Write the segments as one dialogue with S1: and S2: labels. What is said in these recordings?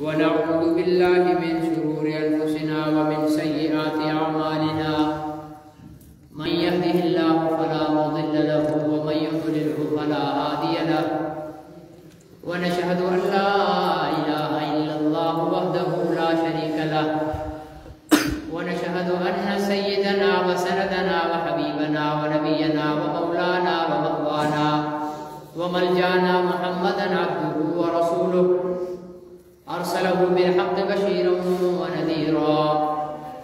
S1: ونعوذ بالله من شرور أنفسنا ومن سيئات أعمالنا من يهده الله فلا مضل له ومن يضلله فلا هادي له ونشهد أن لا إله إلا الله وحده لا شريك له ونشهد أن سيدنا وسندنا وحبيبنا ونبينا ومولانا ومأوانا وملجانا محمدا عبده ورسوله أرسله بالحق بشيرا ونذيرا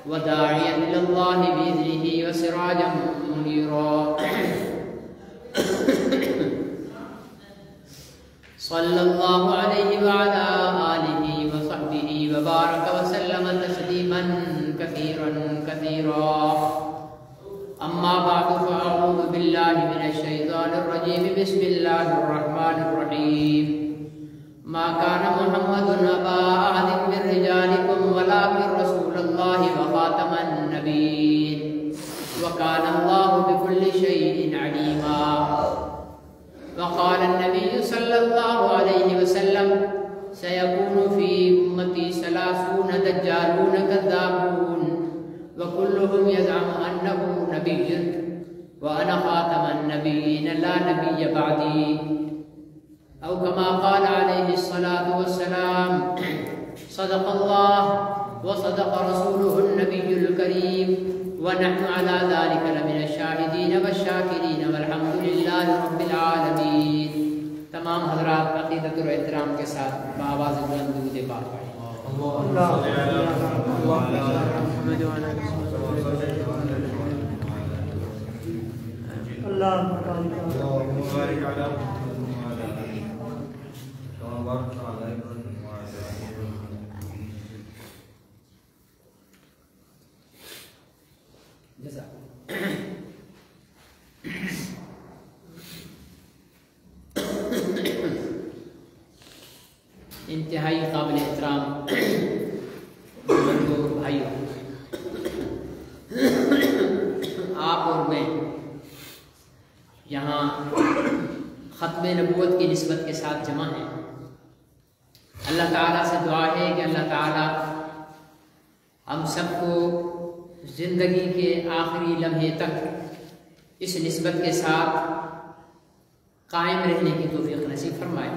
S1: وداعيا إلى الله بإذنه وسراجا منيرا صلى الله عليه وعلى آله وصحبه وبارك وسلم تسليما كثيرا كثيرا أما بعد فأعوذ بالله من الشيطان الرجيم بسم الله الرحمن الرحيم ما كان محمد أبا أحد من رجالكم ولكن رسول الله وخاتم النبيين وكان الله بكل شيء عليما وقال النبي صلى الله عليه وسلم سيكون في أمتي 30 دجالون كذابون وكلهم يزعم أنه نبي وأنا خاتم النبيين لا نبي بعدي أو كما قال عليه الصلاة والسلام صدق الله وصدق رسوله النبي الكريم ونحن على ذلك لمن الشاهدين والشاكرين والحمد لله رب العالمين. تمام حضرات عقیدت و احترام کے ساتھ بآواز بلند درود پاک پڑھیں. انتہائی قابل احترام بزرگوں بھائیوں، آپ اور میں یہاں ختم نبوت کی نسبت کے ساتھ جمع ہیں. اللہ تعالیٰ سے دعا ہے کہ اللہ تعالیٰ ہم سب کو زندگی کے آخری لمحے تک اس نسبت کے ساتھ قائم رہنے کی توفیق نصیب فرمائے،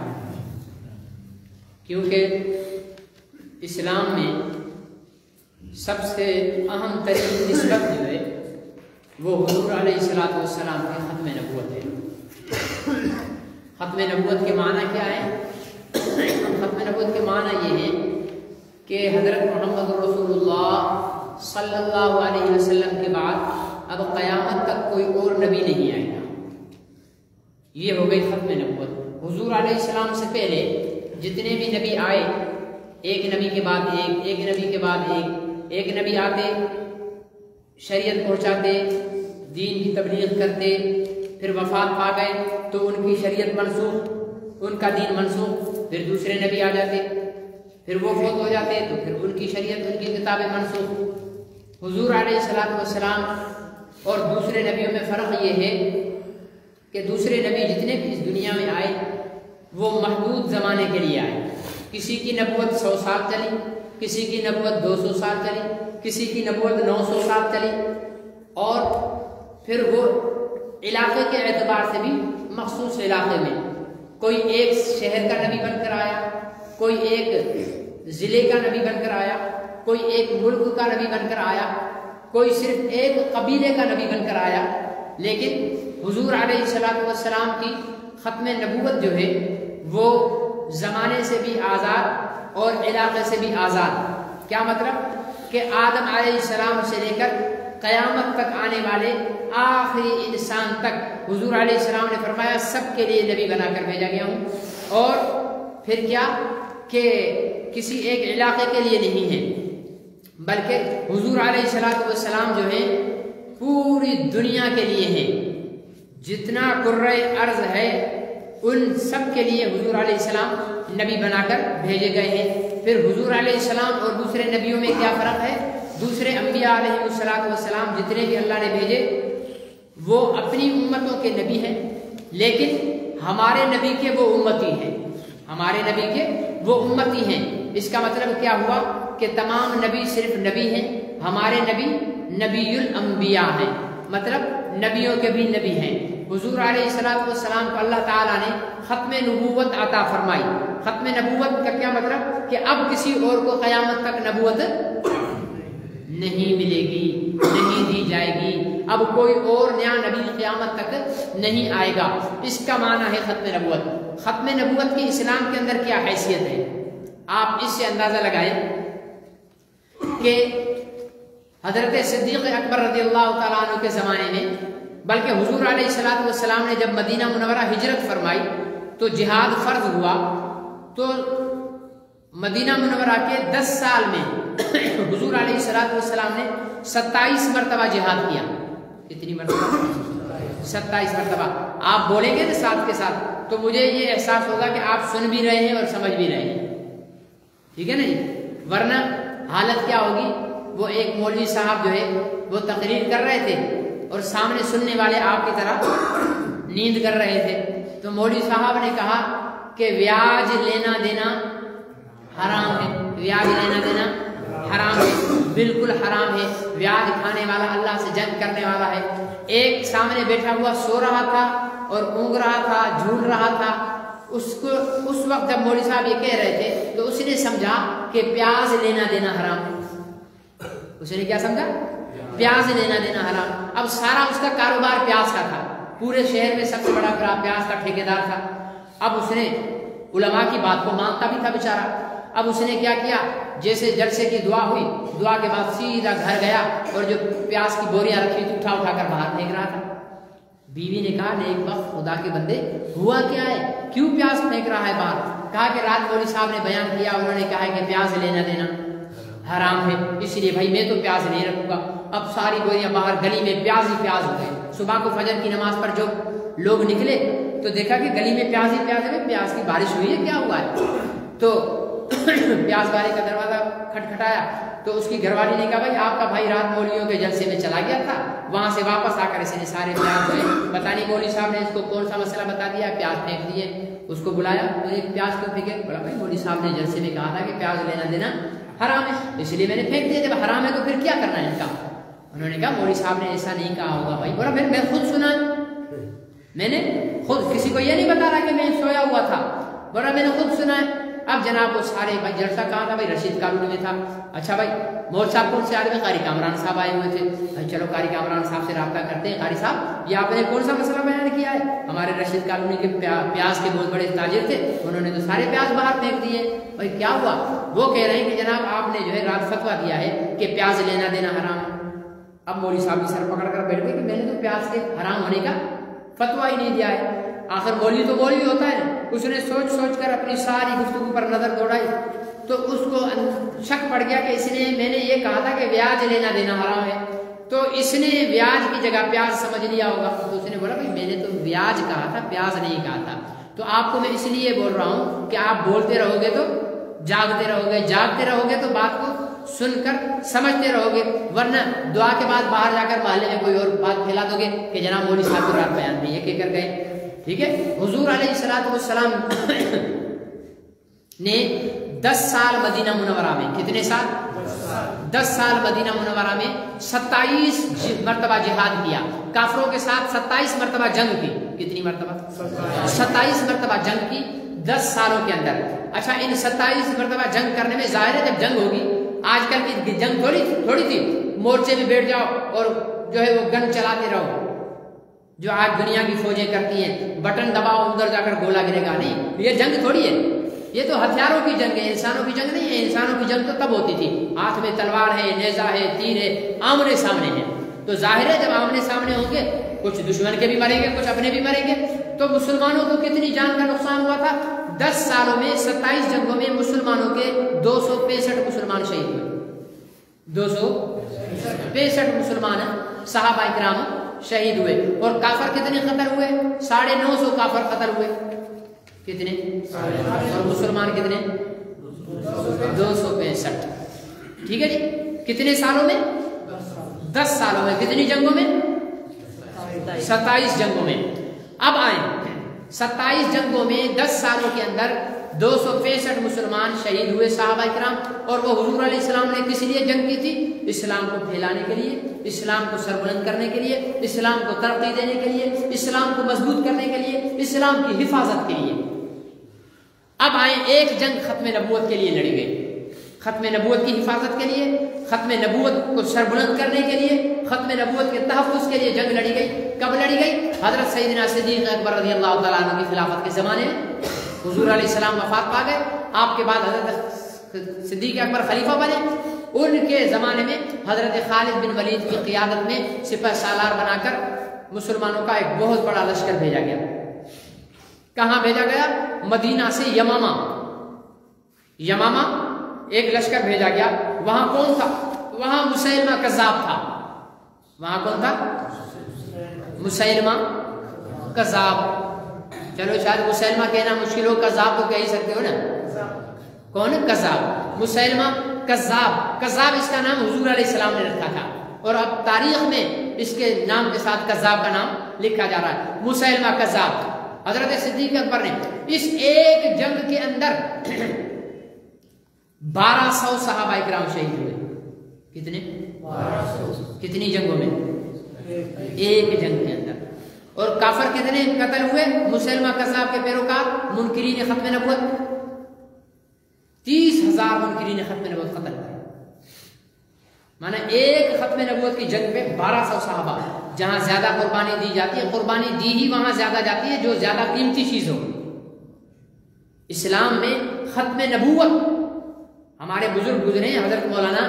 S1: کیونکہ اسلام میں سب سے اہم ترین نسبت جو ہے وہ حضور علیہ السلام کے ختم نبوت ہے. ختم نبوت کے معنی کیا ہے؟ ختم نبوت کے معنی یہ ہے کہ حضرت محمد رسول اللہ صلی اللہ علیہ وسلم کے بعد اب قیامت تک کوئی اور نبی نہیں آئے گا. یہ ہو گئی ختم نبوت. حضور علیہ السلام سے پہلے جتنے بھی نبی آئے، ایک نبی کے بعد ایک نبی کے بعد ایک نبی آتے، شریعت پہنچاتے، دین کی تبلیغ کرتے، پھر وفات پا گئے تو ان کی شریعت منسوخ، ان کا دین منسوخ، پھر دوسرے نبی آ جاتے، پھر وہ فوت ہو جاتے تو پھر ان کی شریعت، ان کی کتابیں منسوخ. حضور علیہ السلام اور دوسرے نبیوں میں فرق یہ ہے کہ دوسرے نبی جتنے بھی اس دنیا میں آئے وہ محدود زمانے کے لیے آئے. کسی کی نبوت 100 سال چلی، کسی کی نبوت 200 سال چلی، کسی کی نبوت 900 سال چلی، اور پھر وہ علاقے کے اعتبار سے بھی مخصوص علاقے میں کوئی ایک شہر کا نبی بن کر آیا، کوئی ایک ضلع کا نبی بن کر آیا، کوئی ایک ملک کا نبی بن کر آیا، کوئی صرف ایک قبیلے کا نبی بن کر آیا. لیکن حضور علیہ السلام کی ختم نبوت جو ہے وہ زمانے سے بھی آزاد اور علاقے سے بھی آزاد. کیا مطلب؟ کہ آدم علیہ السلام سے لے کر قیامت تک آنے والے آخری انسان تک حضور علیہ السلام نے فرمایا سب کے لیے نبی بنا کر بھیجا گیا ہوں. اور پھر کیا کہ کسی ایک علاقے کے لیے نہیں ہے، بلکہ حضور علیہ السلام جو ہے پوری دنیا کے لیے ہیں. جتنا کرۂ ارض ہے ان سب کے لیے حضور علیہ السلام نبی بنا کر بھیجے گئے ہیں. پھر حضور علیہ السلام اور دوسرے نبیوں میں کیا فرق ہے؟ دوسرے انبیاء علیہ السلام جتنے بھی اللہ نے بھیجے وہ اپنی امتوں کے نبی ہیں، لیکن ہمارے نبی کے وہ امتی ہیں، ہمارے نبی کے وہ امتی ہیں. اس کا مطلب کیا ہوا کہ تمام نبی صرف نبی ہیں، ہمارے نبی نبی الانبیاء ہیں، مطلب نبیوں کے بھی نبی ہیں۔ حضور علیہ السلام کو اللہ تعالیٰ نے ختم نبوت عطا فرمائی۔ ختم نبوت کا کیا مطلب کہ اب کسی اور کو قیامت تک نبوت نہیں ملے گی، نہیں دی جائے گی، اب کوئی اور نیا نبی قیامت تک نہیں آئے گا۔ اس کا معنی ہے ختم نبوت۔ ختم نبوت کی اسلام کے اندر کیا حیثیت ہے؟ آپ اس سے اندازہ لگائیں کہ حضرت صدیق اکبر رضی اللہ تعالیٰ عنہ کے زمانے میں، بلکہ حضور علیہ السلام نے جب مدینہ منورہ ہجرت فرمائی تو جہاد فرض ہوا، تو مدینہ منورہ کے 10 سال میں حضور علیہ السلام نے 27 مرتبہ جہاد کیا۔ کتنی مرتبہ؟ 27 مرتبہ۔ آپ بولیں گے نا ساتھ کے ساتھ تو مجھے یہ احساس ہوگا کہ آپ سن بھی رہے ہیں اور سمجھ بھی رہے ہیں، ٹھیک ہے نا جی؟ ورنہ حالت کیا ہوگی؟ وہ ایک مولوی صاحب جو ہے وہ تقریر کر رہے تھے اور سامنے سننے والے آپ کی طرح نیند کر رہے تھے، تو مولوی صاحب نے کہا کہ بیاج لینا دینا حرام ہے، بیاج لینا دینا حرام ہے، بالکل حرام ہے، بیاج کھانے والا اللہ سے جنگ کرنے والا ہے۔ ایک سامنے بیٹھا ہوا سو رہا تھا اور اونگ رہا تھا، جھول رہا تھا۔ اس وقت جب مولوی صاحب یہ کہہ رہے تھے تو اس نے سمجھا کہ پیاز لینا دینا حرام ہے۔ اس نے کیا سمجھا؟ پیاز لینا دینا حرام۔ اب سارا اس کا کاروبار پیاز کا تھا، پورے شہر میں سب سے بڑا پیاز کا ٹھیکیدار تھا۔ اب اس نے علماء کی بات کو مانتا بھی تھا بیچارہ۔ اب اس نے کیا کیا؟ جیسے جلسے کی دعا ہوئی، دعا کے بعد سیدھا گھر گیا اور جو پیاز کی بوریاں رکھی تھی اٹھا کر باہر پھینک رہا تھا۔ بیوی نے کہا نیک وقت خدا کے بندے ہوا کیا ہے، کیوں پیاز پھینک رہا ہے باہر؟ کہا کہ رات مولوی صاحب نے بیان کیا، انہوں نے کہا ہے کہ پیاز لینا دینا حرام ہے، اس لیے بھائی میں تو پیاز نہیں رکھوں گا۔ اب ساری بوریاں باہر گلی میں پیاز ہی پیاز ہو گئے۔ صبح کو فجر کی نماز پر جو لوگ نکلے تو دیکھا کہ گلی میں پیاز ہی پیاز ہے، پیاز کی بارش ہوئی ہے، کیا ہوا ہے؟ تو پیاز والے کا دروازہ کھٹکھٹایا تو اس کی گھر والی نے کہا بھائی آپ کا بھائی رات مولویوں کے جلسے میں چلا گیا تھا، وہاں سے واپس آ کر اس نے سارے پیاز ہوئے، پتہ نہیں مولوی صاحب نے اس کو کون سا مسئلہ بتا دیا، پیاز پھینک دیے۔ اس کو بلایا تو ایک پیاز کیوں پھینکے؟ بولا بھائی مولوی صاحب نے جلسے میں کہا تھا کہ پیاز لینا دینا حرام ہے، اس لیے میں نے پھینک دیا۔ جب حرام ہے تو پھر کیا کرنا ہے ان کا؟ انہوں نے کہا مولوی صاحب نے ایسا نہیں کہا ہوگا بھائی۔ بولا پھر میں خود سنا، میں نے خود، کسی کو یہ نہیں بتا رہا کہ میں سویا ہوا تھا، بولا میں نے خود سنا ہے۔ اب جناب وہ سارے بھائی جلسہ کہاں تھا؟ بھائی رشید کالونی میں تھا۔ اچھا بھائی مول صاحب کون سے آدمی؟ قاری کامران صاحب آئے ہوئے تھے۔ بھائی چلو قاری کامران صاحب سے رابطہ کرتے ہیں، قاری صاحب یہ آپ نے کون سا مسئلہ بیان کیا ہے؟ ہمارے رشید کالونی کے پیاز کے بہت بڑے تاجر تھے، انہوں نے تو سارے پیاز باہر پھینک دیے۔ بھائی کیا ہوا؟ وہ کہہ رہے ہیں کہ جناب آپ نے جو ہے رات فتویٰ دیا ہے کہ پیاز لینا دینا حرام ہے۔ اب مولوی صاحب کی سر پکڑ کر بیٹھ گئے کہ میں نے تو پیاز کے حرام ہونے کا فتویٰ ہی نہیں دیا ہے۔ آخر مولوی تو مولوی ہوتا ہے، اس نے سوچ سوچ کر اپنی ساری گفتگو پر نظر دوڑائی تو اس کو شک پڑ گیا کہ اس نے، میں نے یہ کہا تھا کہ بیاج لینا دینا حرام ہے، تو اس نے بیاج کی جگہ پیاز سمجھ لیا ہوگا۔ تو اس نے بولا بھائی میں نے تو بیاج کہا تھا، پیاز نہیں کہا تھا، تو آپ کو میں اس لیے بول رہا ہوں کہ آپ بولتے رہو گے تو جاگتے رہو گے، جاگتے رہو گے تو بات کو سن کر سمجھتے رہو گے، ورنہ دعا کے بعد باہر جا کر محلے میں کوئی اور بات پھیلا دو گے کہ جناب مولوی صاحب کو رات بیان نہیں یہ کہہ کر گئے۔ ٹھیک ہے، حضور علیہ السلام نے 10 سال مدینہ منورہ میں، کتنے سال؟ 10 سال مدینہ منورہ میں 27 مرتبہ جہاد کیا، کافروں کے ساتھ 27 مرتبہ جنگ کی۔ کتنی مرتبہ؟ 27 مرتبہ جنگ کی 10 سالوں کے اندر۔ اچھا ان 27 مرتبہ جنگ کرنے میں ظاہر ہے جب جنگ ہوگی، آج کل کی جنگ تھوڑی تھی، مورچے میں بیٹھ جاؤ اور جو ہے وہ گن چلاتے رہو، جو آج دنیا کی فوجیں کرتی ہیں، بٹن دباؤ ادھر جا کر گولا گرے گا، نہیں، یہ جنگ تھوڑی ہے، یہ تو ہتھیاروں کی جنگ ہے، انسانوں کی جنگ نہیں ہے۔ انسانوں کی جنگ تو تب ہوتی تھی، ہاتھ میں تلوار ہے، نیزہ ہے، تیر ہے، آمنے سامنے ہے، تو ظاہر ہے جب آمنے سامنے ہوں گے کچھ دشمن کے بھی مریں گے، کچھ اپنے بھی مریں گے، تو مسلمانوں کو کتنی جان کا نقصان ہوا تھا؟ 10 سالوں میں 27 جنگوں میں مسلمانوں کے 265 مسلمان شہید ہوئے، 265 مسلمان صحابہ کرام شہید ہوئے، اور کافر کتنے قتل ہوئے؟ 950 کافر قتل ہوئے، کتنے؟ اور مسلمان کتنے؟ 265۔ ٹھیک ہے جی، کتنے سالوں میں؟ 10 سالوں میں۔ کتنی جنگوں میں؟ 27 جنگوں میں۔ اب آئیں 27 جنگوں میں 10 سالوں کے اندر 265 مسلمان شہید ہوئے صحابہ کرام، اور وہ حضور علیہ السلام نے کس لیے جنگ کی تھی؟ اسلام کو پھیلانے کے لیے، اسلام کو سربلند کرنے کے لیے، اسلام کو ترقی دینے کے لیے، اسلام کو مضبوط کرنے کے لیے، اسلام کی حفاظت کے لیے۔ اب آئیں، ایک جنگ ختم نبوت کے لیے لڑی گئی، ختم نبوت کی حفاظت کے لیے، ختم نبوت کو سربلند کرنے کے لیے، ختم نبوت کے تحفظ کے لیے جنگ لڑی گئی۔ کب لڑی گئی؟ حضرت سیدنا صدیق اکبر رضی اللہ تعالیٰ عنہ کی خلافت کے زمانے میں۔ حضور علیہ السلام وفات پا گئے، آپ کے بعد حضرت صدیق اکبر خلیفہ بنے۔ ان کے زمانے میں حضرت خالد بن ولید کی قیادت میں سپہ سالار بنا کر مسلمانوں کا ایک بہت بڑا لشکر بھیجا گیا۔ کہاں بھیجا گیا؟ مدینہ سے یمامہ ایک لشکر بھیجا گیا۔ وہاں کون تھا؟ وہاں مسیلمہ کذاب تھا۔ وہاں کون تھا؟ مسیلمہ کذاب۔ چلو شاید مسیلمہ کہنا مشکل ہو، کذاب تو کہہ ہی سکتے ہو نا۔ کون؟ کذاب، مسیلمہ کذاب۔ کذاب اس کا نام حضور علیہ السلام نے رکھا تھا، اور اب تاریخ میں اس کے نام کے ساتھ کذاب کا نام لکھا جا رہا ہے، مسیلمہ کذاب۔ حضرت صدیق اکبر نے اس ایک جنگ کے اندر 1200 صحابہ کرام شہید ہوئے۔ کتنے؟ 1200۔ کتنی جنگوں میں؟ ایک جنگ کے اندر۔ اور کافر کتنے قتل ہوئے؟ مسلمہ کذاب کے پیروکار منکرین ختم نبوت 30,000 منکرین ختم نبوت قتل ہوئے۔ مانا ایک ختم نبوت کی جنگ پہ 1200 صحابہ۔ جہاں زیادہ قربانی دی جاتی ہے، قربانی دی ہی وہاں زیادہ جاتی ہے جو زیادہ قیمتی چیز ہو۔ اسلام میں ختم نبوت ہمارے بزرگ گزرے ہیں، حضرت مولانا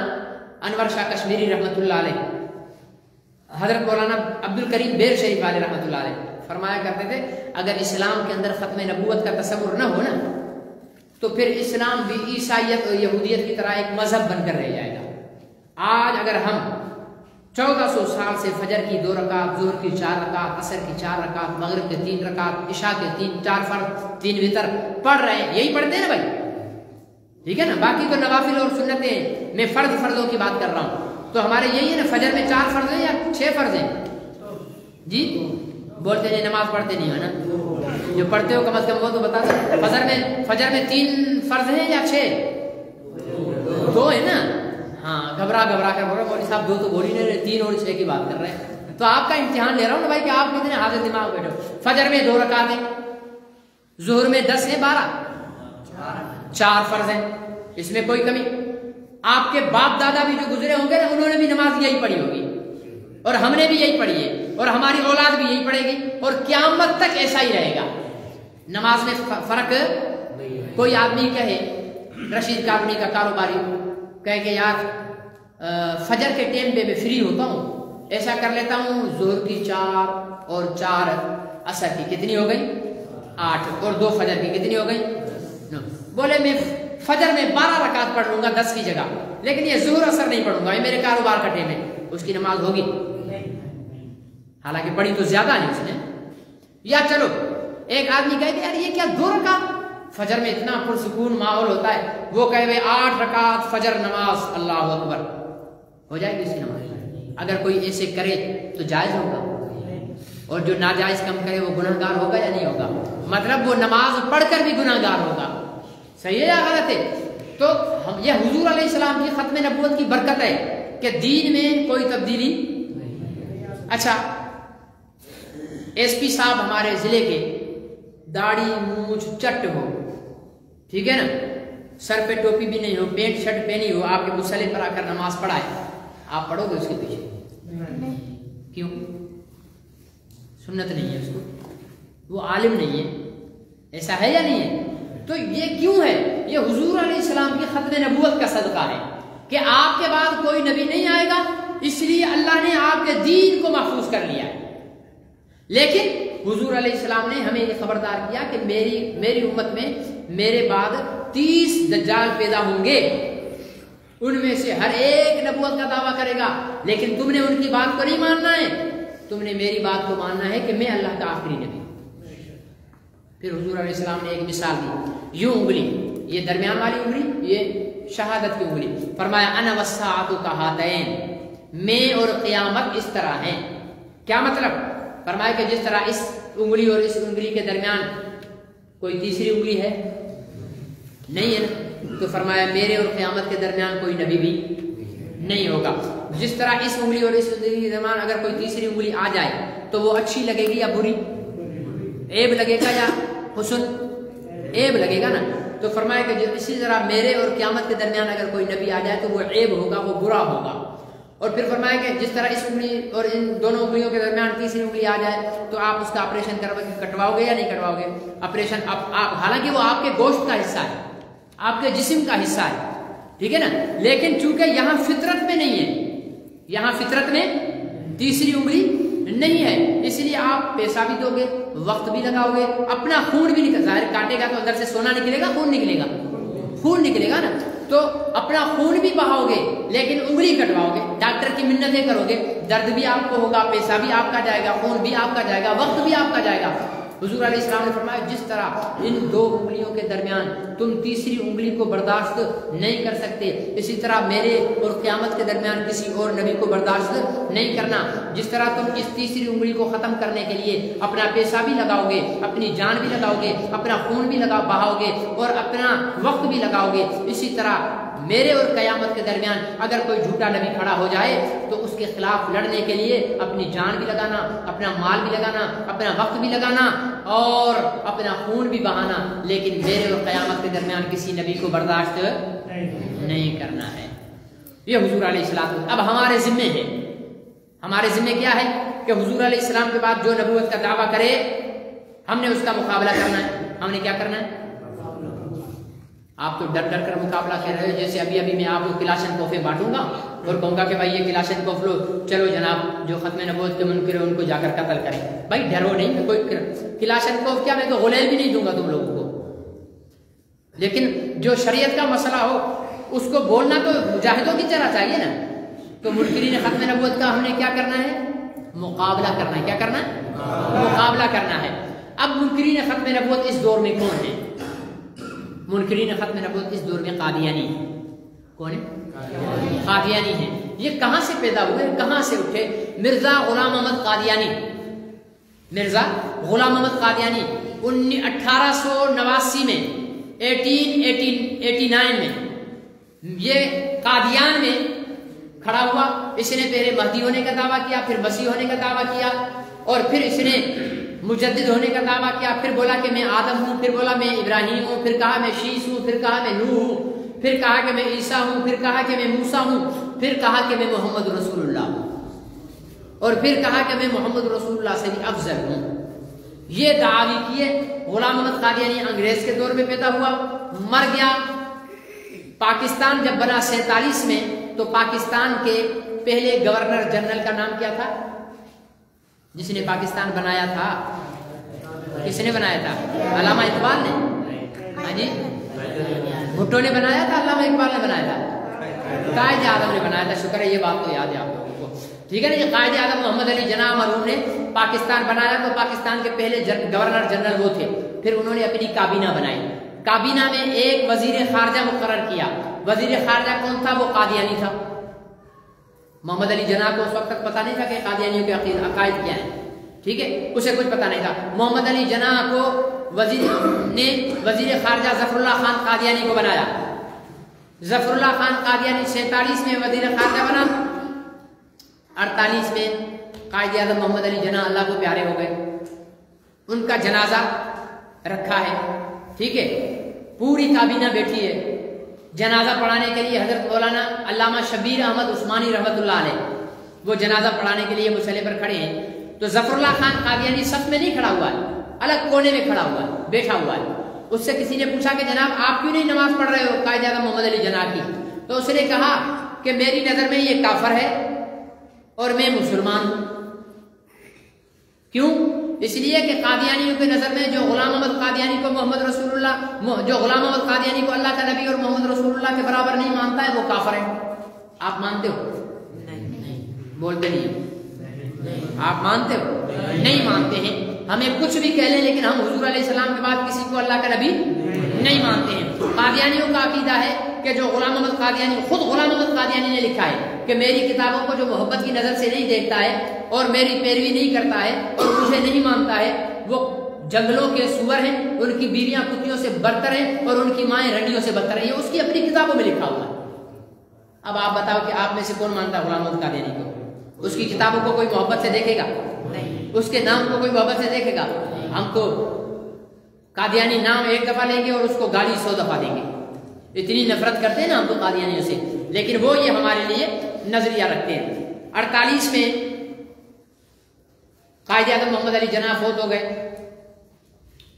S1: انور شاہ کشمیری رحمۃ اللہ علیہ، حضرت مولانا عبد الکریم بیر شریف والے رحمۃ اللہ علیہ فرمایا کرتے تھے اگر اسلام کے اندر ختم نبوت کا تصور نہ ہو نا تو پھر اسلام بھی عیسائیت اور یہودیت کی طرح ایک مذہب بن کر رہ جائے گا۔ آج اگر ہم 1400 سال سے فجر کی 2 رکعت، ظہر کی 4 رکعت، عصر کی 4 رکعت، مغرب کے 3 رکعت، عشاء کے 4 فرض، 3 وتر پڑھ رہے ہیں، یہی پڑھتے ہیں نا بھائی، ٹھیک ہے نا؟ باقی تو نوافل اور سنتیں، میں فرضوں کی بات کر رہا ہوں، تو ہمارے یہی ہے نا، فجر میں 4 فرض ہیں یا 6 فرض ہیں؟ جی بولتے نہیں، نماز پڑھتے نہیں ہو نا؟ جو پڑھتے ہو کم از کم وہ تو بتا دو۔ فجر میں 3 فرض ہیں یا 6؟ 2 ہے نا؟ ہاں، گھبرا کر بول رہے مولوی صاحب 2 تو بول ہی نہیں رہے، 3 اور 6 کی بات کر رہے ہیں۔ تو آپ کا امتحان لے رہا ہوں نا بھائی کہ آپ کتنے حاضر دماغ بیٹھو۔ فجر میں 2 رکعت ہیں، ظہر میں 10 ہیں، 12 4 فرض ہیں، اس میں کوئی کمی؟ آپ کے باپ دادا بھی جو گزرے ہوں گے نا، انہوں نے بھی نماز یہی پڑھی ہوگی، اور ہم نے بھی یہی پڑھی ہے، اور ہماری اولاد بھی یہی پڑھے گی، اور قیامت تک ایسا ہی رہے گا۔ نماز میں فرق کوئی آدمی کہے، رشید کارونی کا کاروباری کہے کہ یار فجر کے ٹائم پہ میں فری ہوتا ہوں، ایسا کر لیتا ہوں ظہر کی 4 اور 4 عصر کی، کتنی ہو گئی؟ 8، اور 2 فجر کی، کتنی ہو گئی؟ 9۔ بولے میں فجر میں 12 رکعت پڑھ لوں گا 10 کی جگہ، لیکن یہ ظہر اثر نہیں پڑھوں گا، یہ میرے کاروبار کا ٹائم ہے، اس کی نماز ہوگی؟ حالانکہ پڑھی تو زیادہ نہیں اس نے۔ یا چلو ایک آدمی کہے کہ یار یہ کیا 2 رکعت، فجر میں اتنا پرسکون ماحول ہوتا ہے، وہ کہے 8 رکعت فجر نماز، اللہ اکبر، ہو جائے گی اس کی نماز؟ اگر کوئی ایسے کرے تو جائز ہوگا، اور جو ناجائز کم کرے وہ گناہگار ہوگا یا نہیں ہوگا؟ مطلب وہ نماز پڑھ کر بھی گناہگار ہوگا، صحیح ہے یا غلط ہے؟ تو یہ حضور علیہ السلام کی ختم نبوت کی برکت ہے کہ دین میں کوئی تبدیلی۔ اچھا، ایس پی صاحب ہمارے ضلع کے داڑھی مونچھ چٹ ہو، ٹھیک ہے نا، سر پہ ٹوپی بھی نہیں ہو، پینٹ شرٹ پہنی ہو، آپ کے مصلی پر آ کر نماز پڑھائے، آپ پڑھو گے اس کے پیچھے؟ کیوں؟ سنت نہیں ہے اس کو، وہ عالم نہیں ہے، ایسا ہے یا نہیں ہے؟ تو یہ کیوں ہے؟ یہ حضور علیہ السلام کی ختم نبوت کا صدقہ ہے کہ آپ کے بعد کوئی نبی نہیں آئے گا، اس لیے اللہ نے آپ کے دین کو محفوظ کر لیا ہے۔ لیکن حضور علیہ السلام نے ہمیں یہ خبردار کیا کہ میری امت میں میرے بعد 30 دجال پیدا ہوں گے، ان میں سے ہر ایک نبوت کا دعویٰ کرے گا، لیکن تم نے ان کی بات کو نہیں ماننا ہے، تم نے میری بات کو ماننا ہے کہ میں اللہ کا آخری نبی۔ پھر حضور علیہ السلام نے ایک مثال دی، یوں انگلی، یہ درمیان والی انگلی، یہ شہادت کی انگلی، فرمایا انا والساعۃ کہاتین، میں اور قیامت اس طرح ہیں۔ کیا مطلب؟ فرمایا کہ جس طرح اس انگلی اور اس انگلی کے درمیان کوئی تیسری انگلی ہے، نہیں ہے نا، تو فرمایا میرے اور قیامت کے درمیان کوئی نبی بھی نہیں ہوگا۔ جس طرح اس انگلی اور اس انگلی کے درمیان اگر کوئی تیسری انگلی آ جائے تو وہ اچھی لگے گی یا بری؟ عیب لگے گا یا حسن؟ عیب لگے گا نا۔ تو فرمایا کہ اسی طرح میرے اور قیامت کے درمیان اگر کوئی نبی آ جائے تو وہ عیب ہوگا، وہ برا ہوگا۔ اور پھر فرمایا کہ جس طرح اس انگلی اور ان دونوں انگلیوں کے درمیان تیسری انگلی آ جائے تو آپ اس کا آپریشن کٹواؤ گے یا نہیں کٹواؤ گے؟ آپریشن آپ حالانکہ وہ آپ کے گوشت کا حصہ ہے، آپ کے جسم کا حصہ ہے، ٹھیک ہے نا، لیکن چونکہ یہاں فطرت میں نہیں ہے، یہاں فطرت میں تیسری انگلی نہیں ہے، اس لیے آپ پیسہ بھی دو گے، وقت بھی لگاؤ گے، اپنا خون بھی نکل، ظاہر کاٹے گا تو اندر سے سونا نکلے گا، خون نکلے گا، خون نکلے گا نا، تو اپنا خون بھی بہاؤ گے لیکن انگلی کٹواؤ گے، ڈاکٹر کی منتیں کرو گے، درد بھی آپ کو ہوگا، پیسہ بھی آپ کا جائے گا، خون بھی آپ کا جائے گا، وقت بھی آپ کا جائے گا۔ حضور علیہ السلام نے فرمایا جس طرح ان دو انگلیوں کے درمیان تم تیسری انگلی کو برداشت نہیں کر سکتے، اسی طرح میرے اور قیامت کے درمیان کسی اور نبی کو برداشت نہیں کرنا۔ جس طرح تم اس تیسری انگلی کو ختم کرنے کے لیے اپنا پیسہ بھی لگاؤ گے، اپنی جان بھی لگاؤ گے، اپنا خون بھی بہاؤ گے اور اپنا وقت بھی لگاؤ گے، اسی طرح میرے اور قیامت کے درمیان اگر کوئی جھوٹا نبی کھڑا ہو جائے تو اس کے خلاف لڑنے کے لیے اپنی جان بھی لگانا، اپنا مال بھی لگانا، اپنا وقت بھی لگانا اور اپنا خون بھی بہانا، لیکن میرے اور قیامت کے درمیان کسی نبی کو برداشت نہیں کرنا ہے۔ یہ حضور علیہ السلام اب ہمارے ذمے ہے، ہمارے ذمے کیا ہے کہ حضور علیہ السلام کے بعد جو نبوت کا دعویٰ کرے ہم نے اس کا مقابلہ کرنا ہے۔ ہم نے کیا کرنا ہے؟ آپ تو ڈر ڈر کر مقابلہ کر رہے ہو، جیسے ابھی میں آپ کو کلاشن کوفے بانٹوں گا اور کہوں گا کہ بھائی یہ کلاشن کوف لو، چلو جناب جو ختم نبوت کے منکر ہیں ان کو جا کر قتل کریں۔ بھائی ڈرو نہیں، میں کوئی کلاشن کوف کیا، میں تو غلیل بھی نہیں دوں گا تم لوگوں کو، لیکن جو شریعت کا مسئلہ ہو اس کو بولنا تو مجاہدوں کی طرح چاہیے نا۔ تو منکرین ختم نبوت کا ہم نے کیا کرنا ہے؟ مقابلہ کرنا ہے۔ کیا کرنا ہے؟ مقابلہ کرنا ہے۔ اب منکرین ختم نبوت اس دور میں کون ہیں؟ منکرین ختم نبوت اس دور میں قادیانی ہیں۔ کون ہے؟ قادیانی ہیں۔ یہ کہاں سے پیدا ہوئے، کہاں سے اٹھے؟ مرزا غلام احمد قادیانی، مرزا غلام احمد قادیانی 1889 میں 1889 میں یہ قادیان میں کھڑا ہوا۔ اس نے پہلے مہدی ہونے کا دعویٰ کیا، پھر مسیح ہونے کا دعویٰ کیا، اور پھر اس نے مجدد ہونے کا دعویٰ کیا، پھر بولا کہ میں آدم ہوں، پھر بولا میں ابراہیم ہوں، پھر کہا میں شیس ہوں، پھر کہا میں نوح ہوں، پھر کہا کہ میں عیسیٰ ہوں، پھر کہا کہ میں موسیٰ ہوں، پھر کہا کہ میں محمد رسول اللہ ہوں، اور پھر کہا کہ میں محمد رسول اللہ سے بھی افضل ہوں۔ یہ دعوی کیے۔ غلام احمد قادیانی انگریز کے دور میں پیدا ہوا، مر گیا۔ پاکستان جب بنا 47 میں تو پاکستان کے پہلے گورنر جنرل کا نام کیا تھا؟ جس نے پاکستان بنایا تھا، کس نے بنایا تھا؟ علامہ اقبال نے۔ ہاں جی، بھٹو نے بنایا تھا، علامہ اقبال نے بنایا تھا، قائد اعظم نے بنایا تھا۔ شکر ہے یہ بات تو یاد ہے آپ لوگوں کو، ٹھیک ہے نا۔ یہ قائد اعظم محمد علی جناح مرحوم نے پاکستان بنایا تو پاکستان کے پہلے گورنر جنرل وہ تھے۔ پھر انہوں نے اپنی کابینہ بنائی، کابینہ میں ایک وزیر خارجہ مقرر کیا۔ وزیر خارجہ کون تھا؟ وہ قادیانی تھا۔ محمد علی جناح کو اس وقت تک پتہ نہیں تھا کہ قادیانیوں کے عقائد کیا ہیں، ٹھیک ہے، اسے کچھ پتہ نہیں تھا۔ محمد علی جناح کو وزیر خارجہ ظفر اللہ خان قادیانی کو بنایا۔ ظفر اللہ خان قادیانی 47 میں وزیر خارجہ بنا، 48 میں قائد اعظم محمد علی جناح اللہ کو پیارے ہو گئے۔ ان کا جنازہ رکھا ہے، ٹھیک ہے، پوری کابینہ بیٹھی ہے۔ جنازہ پڑھانے کے لیے حضرت مولانا علامہ شبیر احمد عثمانی رحمۃ اللہ علیہ وہ جنازہ پڑھانے کے لیے مصلی پر کھڑے ہیں۔ تو ظفر اللہ خان قادیانی صف میں نہیں کھڑا ہوا ہے، الگ کونے میں کھڑا ہوا ہے، بیٹھا ہوا ہے۔ اس سے کسی نے پوچھا کہ جناب آپ کیوں نہیں نماز پڑھ رہے ہو قائد اعظم محمد علی جناح کی؟ تو اس نے کہا کہ میری نظر میں یہ کافر ہے اور میں مسلمان ہوں۔ کیوں؟ اس لیے کہ قادیانیوں کی نظر میں جو غلام احمد قادیانی کو محمد رسول اللہ، جو غلام احمد قادیانی کو اللہ کا نبی اور محمد رسول اللہ کے برابر نہیں مانتا ہے وہ کافر ہے۔ آپ مانتے ہو؟ نہیں، بولتے نہیں۔ آپ مانتے ہو؟ نہیں مانتے ہیں۔ ہمیں کچھ بھی کہہ لیں لیکن ہم حضور علیہ السلام کے بعد کسی کو اللہ کا نبی نہیں مانتے ہیں۔ قادیانیوں کا عقیدہ ہے کہ جو غلام احمد قادیانی، خود غلام احمد قادیانی نے لکھا ہے کہ میری کتابوں کو جو محبت کی نظر سے نہیں دیکھتا ہے اور میری پیروی نہیں کرتا ہے اور مجھے نہیں مانتا ہے وہ جنگلوں کے سور ہیں، ان کی بیویاں کتیوں سے برتر ہیں اور ان کی مائیں رنڈیوں سے بدتر ہیں. یہ اس کی اپنی کتابوں میں لکھا ہوا ہے. اب آپ بتاؤ کہ آپ میں سے کون مانتا ہے غلام محمد قادیانی کو؟ اس کی کتابوں کو کوئی محبت سے دیکھے گا؟ نہیں. اس کے نام کو کوئی محبت سے دیکھے گا؟ ہم کو قادیانی نام ایک دفعہ لیں گے اور اس کو گالی 100 دفعہ دیں گے. اتنی نفرت کرتے ہیں نا ہم تو قادیانیوں سے، لیکن وہ یہ ہمارے لیے نظریہ رکھتے ہیں. 48 میں قائد اعظم محمد علی جناح فوت ہو گئے.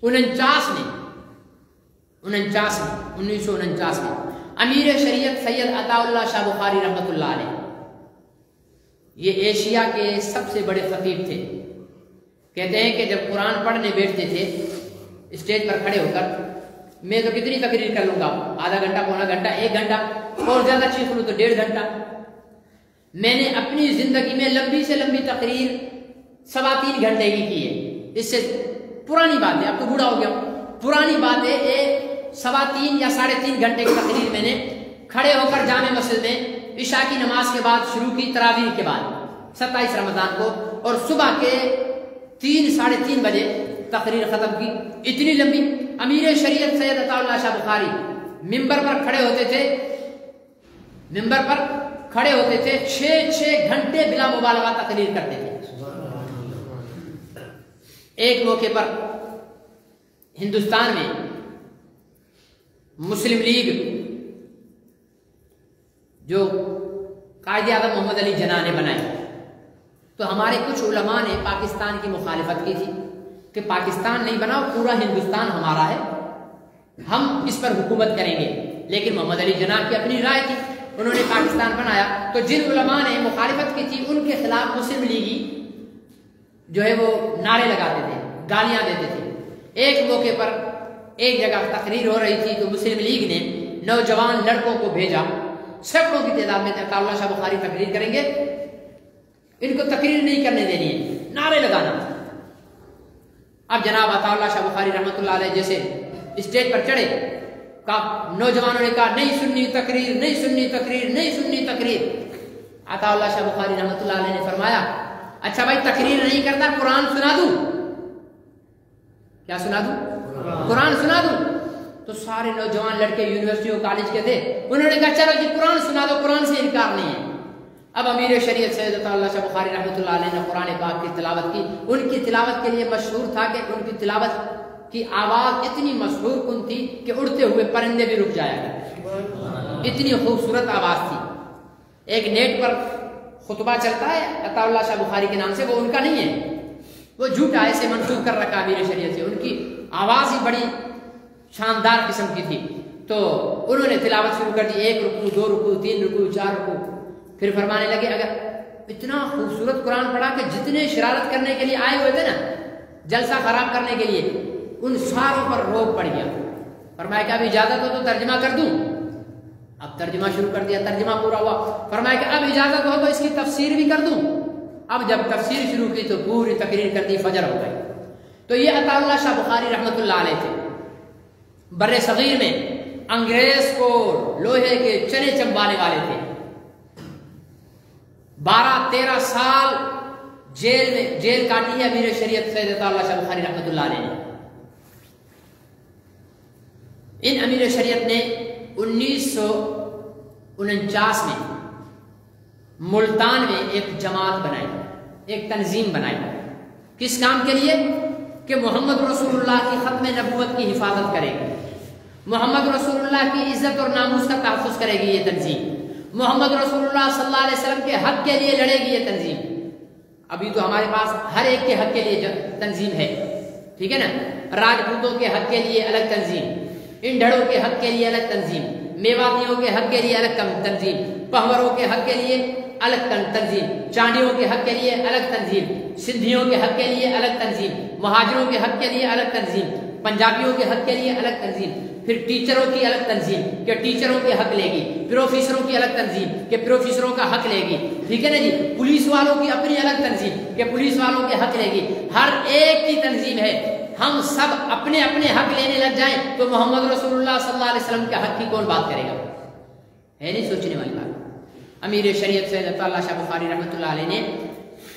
S1: 1949 میں امیر شریعت سید عطا اللہ شاہ بخاری رحمۃ اللہ علیہ، یہ ایشیا کے سب سے بڑے خطیب تھے. کہتے ہیں کہ جب قرآن پڑھنے بیٹھتے تھے اسٹیج پر کھڑے ہو کر، میں تو کتنی تقریر کر لوں گا، آدھا گھنٹہ، پونا گھنٹہ، 1 گھنٹہ، اور زیادہ چیخ لوں تو 1.5 گھنٹہ. میں نے اپنی زندگی میں لمبی سے لمبی تقریر 3.25 گھنٹے کی ہے. اس سے پرانی بات ہے، اب تو بوڑھا ہو گیا، پرانی بات ہے. 3.25 یا 3.5 گھنٹے کی تقریر میں نے کھڑے ہو کر جامع مسجد میں عشاء کی نماز کے بعد شروع کی، تراویح کے بعد 27 رمضان کو، اور صبح کے 3 ساڑھے 3 بجے تقریر ختم کی. اتنی لمبی. امیر شریعت سید عطا اللہ شاہ بخاری ممبر پر کھڑے ہوتے تھے 6 گھنٹے بلا مبالغہ تقریر کرتے تھے. ایک موقع پر ہندوستان میں مسلم لیگ جو قائد اعظم محمد علی جناح نے بنائی، تو ہمارے کچھ علماء نے پاکستان کی مخالفت کی تھی کہ پاکستان نہیں بنا، پورا ہندوستان ہمارا ہے، ہم اس پر حکومت کریں گے. لیکن محمد علی جناح کی اپنی رائے تھی، انہوں نے پاکستان بنایا. تو جن علماء نے مخالفت کی تھی ان کے خلاف مسلم لیگی جو ہے وہ نعرے لگاتے تھے، گالیاں دیتے تھے. ایک موقع پر ایک جگہ تقریر ہو رہی تھی تو مسلم لیگ نے نوجوان لڑکوں کو بھیجا، سینکڑوں کی تعداد میں، عطا اللہ شاہ بخاری تقریر کریں گے، ان کو تقریر نہیں کرنے دینی ہے، نعرے لگانا. اب جناب عطا اللہ شاہ بخاری رحمۃ اللہ علیہ جیسے اسٹیج پر چڑھے، نوجوانوں نے کہا نہیں سننی تقریر، نہیں سننی تقریر، نہیں سننی تقریر. عطا اللہ شاہ بخاری رحمۃ اللہ علیہ نے فرمایا اچھا بھائی تقریر نہیں کرتا، قرآن سنا دوں. کیا سنا دوں؟ قرآن سنا دوں. تو سارے نوجوان لڑکے یونیورسٹی اور کالج کے تھے، انہوں نے کہا چلو جی قرآن سنا دو، قرآن سے انکار نہیں ہے. اب امیر شریعت سید عطا اللہ شاہ بخاری رحمۃ اللہ علیہ نے قرآن پاک کی تلاوت کی. ان کی تلاوت کے لیے مشہور تھا کہ ان کی تلاوت کی آواز اتنی مشہور کن تھی کہ اڑتے ہوئے پرندے بھی رک جایا کرتے، اتنی خوبصورت آواز تھی. ایک نیٹ پر خطبہ چلتا ہے عطا اللہ شاہ بخاری کے نام سے، وہ ان کا نہیں ہے، وہ جھوٹا ایسے منسوخ کر رکھا امیر شریعت سے. ان کی آواز ہی بڑی شاندار قسم کی تھی. تو انہوں نے تلاوت شروع کر دی، 1 رکوع، 2 رکوع، 3 رکوع، 4 رکوع. پھر فرمانے لگے اگر اتنا خوبصورت قرآن پڑھا کہ جتنے شرارت کرنے کے لیے آئے ہوئے تھے نا، جلسہ خراب کرنے کے لیے، ان ساروں پر روب پڑ گیا. فرمایا کہ اب اجازت ہو تو ترجمہ کر دوں. اب ترجمہ شروع کر دیا، ترجمہ پورا ہوا. فرمایا کہ اب اجازت ہو تو اس کی تفسیر بھی کر دوں. اب جب تفسیر شروع کی تو پوری تقریر کر دی، فجر ہو گئی. تو یہ عطا اللہ شاہ بخاری رحمۃ اللہ علیہ تھے. بر صغیر میں انگریز کو لوہے کے چنے چمبانے والے تھے. 12-13 سال جیل کاٹی ہے امیر شریعت سید عطا اللہ شاہ بخاری رحمۃ اللہ علیہ نے. ان امیر شریعت نے 1949 میں ملتان میں ایک جماعت بنائی، ایک تنظیم بنائی. کس کام کے لیے؟ کہ محمد رسول اللہ کی ختم نبوت کی حفاظت کرے گی، محمد رسول اللہ کی عزت اور ناموس کا تحفظ کرے گی یہ تنظیم، محمد رسول اللہ صلی اللہ علیہ وسلم کے حق کے لیے لڑے گی یہ تنظیم. ابھی تو ہمارے پاس ہر ایک کے حق کے لیے تنظیم ہے، ٹھیک ہے نا. راجپوتوں کے حق کے لیے الگ تنظیم، انڈھڑوں کے حق کے لیے الگ تنظیم، میواتیوں کے حق کے لیے الگ تنظیم، پہوروں کے حق کے لیے الگ تنظیم، چانڈیوں کے حق کے لیے الگ تنظیم، سندھیوں کے حق کے لیے الگ تنظیم، مہاجروں کے حق کے لیے الگ تنظیم، پنجابیوں کے حق کے لیے الگ تنظیم. پھر ٹیچروں کی الگ تنظیم کہ ٹیچروں کے حق لے گی، پروفیسروں کی الگ تنظیم کہ پروفیسروں کا حق لے گی، ٹھیک ہے نا جی. پولیس والوں کی اپنی الگ تنظیم کہ پولیس والوں کے حق لے گی. ہر ایک کی تنظیم ہے. ہم سب اپنے اپنے حق لینے لگ جائیں تو محمد رسول اللہ صلی اللہ علیہ وسلم کے حق کی کون بات کرے گا؟ ہے نہیں سوچنے والی بات. امیر شریعت سید عطا اللہ شاہ بخاری رحمۃ اللہ علیہ نے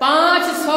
S1: 500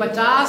S1: 50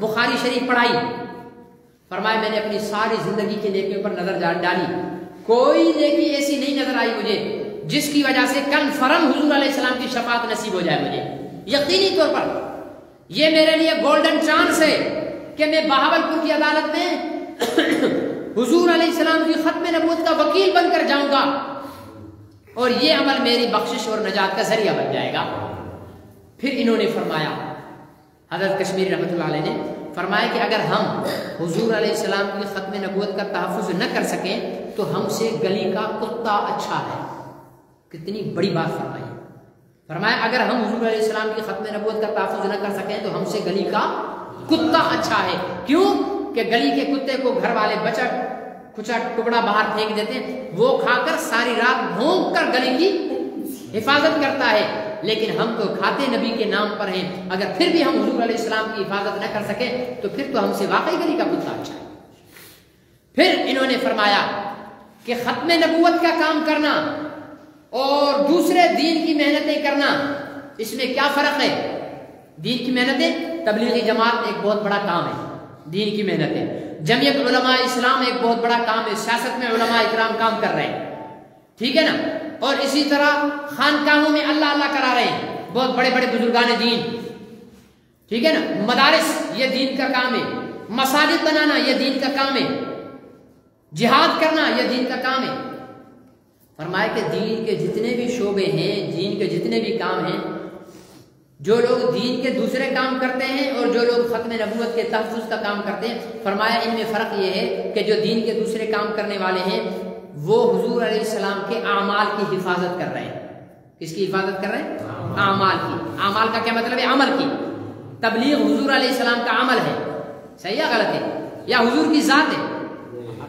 S1: بخاری شریف پڑھائی، فرمایا میں نے اپنی ساری زندگی کی نیکیوں پر نظر ڈالی، کوئی نیکی ایسی نہیں نظر آئی مجھے جس کی وجہ سے کنفرم حضور علیہ السلام کی شفاعت نصیب ہو جائے مجھے یقینی طور پر۔ یہ میرے لیے گولڈن چانس ہے کہ میں بہاولپور کی عدالت میں حضور علیہ السلام کی ختم نبوت کا وکیل بن کر جاؤں گا، اور یہ عمل میری بخشش اور نجات کا ذریعہ بن جائے گا۔ پھر انہوں نے فرمایا، حضرت کشمیری رحمۃ اللہ علیہ نے فرمایا کہ اگر ہم حضور علیہ السلام کی ختم نبوت کا تحفظ نہ کر سکیں تو ہم سے گلی کا کتا اچھا ہے۔ کتنی بڑی بات فرمائی، فرمایا اگر ہم حضور علیہ السلام کی ختم نبوت کا تحفظ نہ کر سکیں تو ہم سے گلی کا کتا اچھا ہے۔ کیوں کہ گلی کے کتے کو گھر والے بچا کچا ٹکڑا باہر پھینک دیتے ہیں، وہ کھا کر ساری رات بھونک کر گلی کی حفاظت کرتا ہے، لیکن ہم تو کھاتے نبی کے نام پر ہیں، اگر پھر بھی ہم حضور علیہ السلام کی حفاظت نہ کر سکیں تو پھر تو ہم سے واقعی گلی کا کتا اچھا ہے۔ پھر انہوں نے فرمایا کہ ختم نبوت کا کام کرنا اور دوسرے دین کی محنتیں کرنا، اس میں کیا فرق ہے؟ دین کی محنتیں، تبلیغی جماعت ایک بہت بڑا کام ہے، دین کی محنتیں، جمعیت علماء اسلام ایک بہت بڑا کام ہے، سیاست میں علماء اکرام کام کر رہے ہیں، ٹھیک ہے نا، اور اسی طرح خانقاہوں میں اللہ اللہ کرا رہے ہیں بہت بڑے بڑے بزرگان دین، ٹھیک ہے نا، مدارس یہ دین کا کام ہے، مساجد بنانا یہ دین کا کام ہے، جہاد کرنا یہ دین کا کام ہے۔ فرمایا کہ دین کے جتنے بھی شعبے ہیں، دین کے جتنے بھی کام ہیں، جو لوگ دین کے دوسرے کام کرتے ہیں اور جو لوگ ختم نبوت کے تحفظ کا کام کرتے ہیں، فرمایا ان میں فرق یہ ہے کہ جو دین کے دوسرے کام کرنے والے ہیں وہ حضور علیہ السلام کے اعمال کی حفاظت کر رہے ہیں۔ کس کی حفاظت کر رہے ہیں؟ اعمال کی۔ اعمال کا کیا مطلب ہے؟ عمل کی۔ تبلیغ حضور علیہ السلام کا عمل ہے، صحیح ہے غلط ہے؟ یا حضور کی ذات ہے؟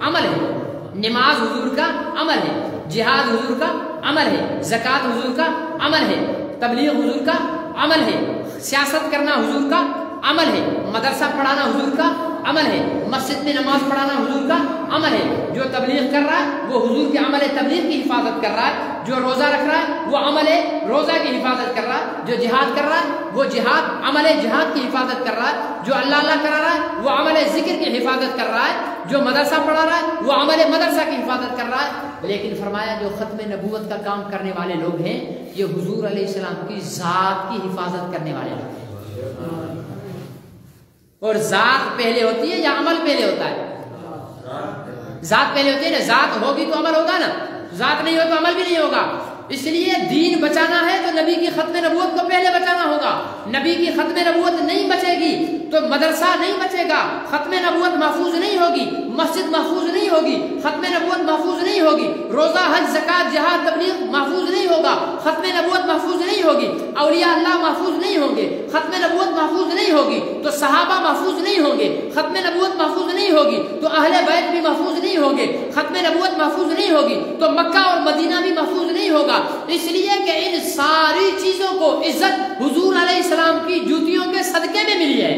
S1: عمل ہے۔ نماز حضور کا عمل ہے، جہاد حضور کا عمل ہے، زکوٰۃ حضور کا عمل ہے، تبلیغ حضور کا عمل ہے، سیاست کرنا حضور کا عمل ہے، مدرسہ پڑھانا حضور کا عمل ہے، مسجد میں نماز پڑھانا حضور کا عمل ہے۔ جو تبلیغ کر رہا ہے وہ حضور کے عمل تبلیغ کی حفاظت کر رہا ہے، جو روزہ رکھ رہا ہے وہ عمل روزہ کی حفاظت کر رہا ہے، جو جہاد کر رہا ہے وہ عمل جہاد کی حفاظت کر رہا ہے، جو اللہ اللہ کرا رہا ہے وہ عمل ذکر کی حفاظت کر رہا ہے، جو مدرسہ پڑھا رہا ہے وہ عمل مدرسہ کی حفاظت کر رہا ہے۔ لیکن فرمایا جو ختم نبوت کا کام کرنے والے لوگ ہیں یہ حضور علیہ السلام کی ذات کی حفاظت کرنے والے لوگ ہیں۔ اور ذات پہلے ہوتی ہے یا عمل پہلے ہوتا ہے؟ ذات پہلے ہوتی ہے نا، ذات ہوگی تو عمل ہوگا نا، ذات نہیں ہو تو عمل بھی نہیں ہوگا۔ اس لیے دین بچانا ہے تو نبی کی ختم نبوت کو پہلے بچانا ہوگا۔ نبی کی ختم نبوت نہیں بچے گی تو مدرسہ نہیں بچے گا، ختم نبوت محفوظ نہیں ہوگی، مسجد محفوظ نہیں ہوگی، ختم نبوت محفوظ نہیں ہوگی، روزہ حج زکوٰۃ جہاد تبلیغ محفوظ نہیں ہوگا، ختم نبوت محفوظ نہیں ہوگی، اولیاء اللہ محفوظ نہیں ہوں گے، ختم نبوت محفوظ نہیں ہوگی تو صحابہ محفوظ نہیں ہوں گے، ختم نبوت محفوظ نہیں ہوگی تو اہل بیت بھی محفوظ نہیں ہوں گے، ختم نبوت محفوظ نہیں ہوگی تو مکہ اور مدینہ بھی محفوظ نہیں ہوگا۔ اس لیے کہ ان ساری چیزوں کو عزت حضور علیہ السلام کی جوتیوں کے صدقے میں ملی ہے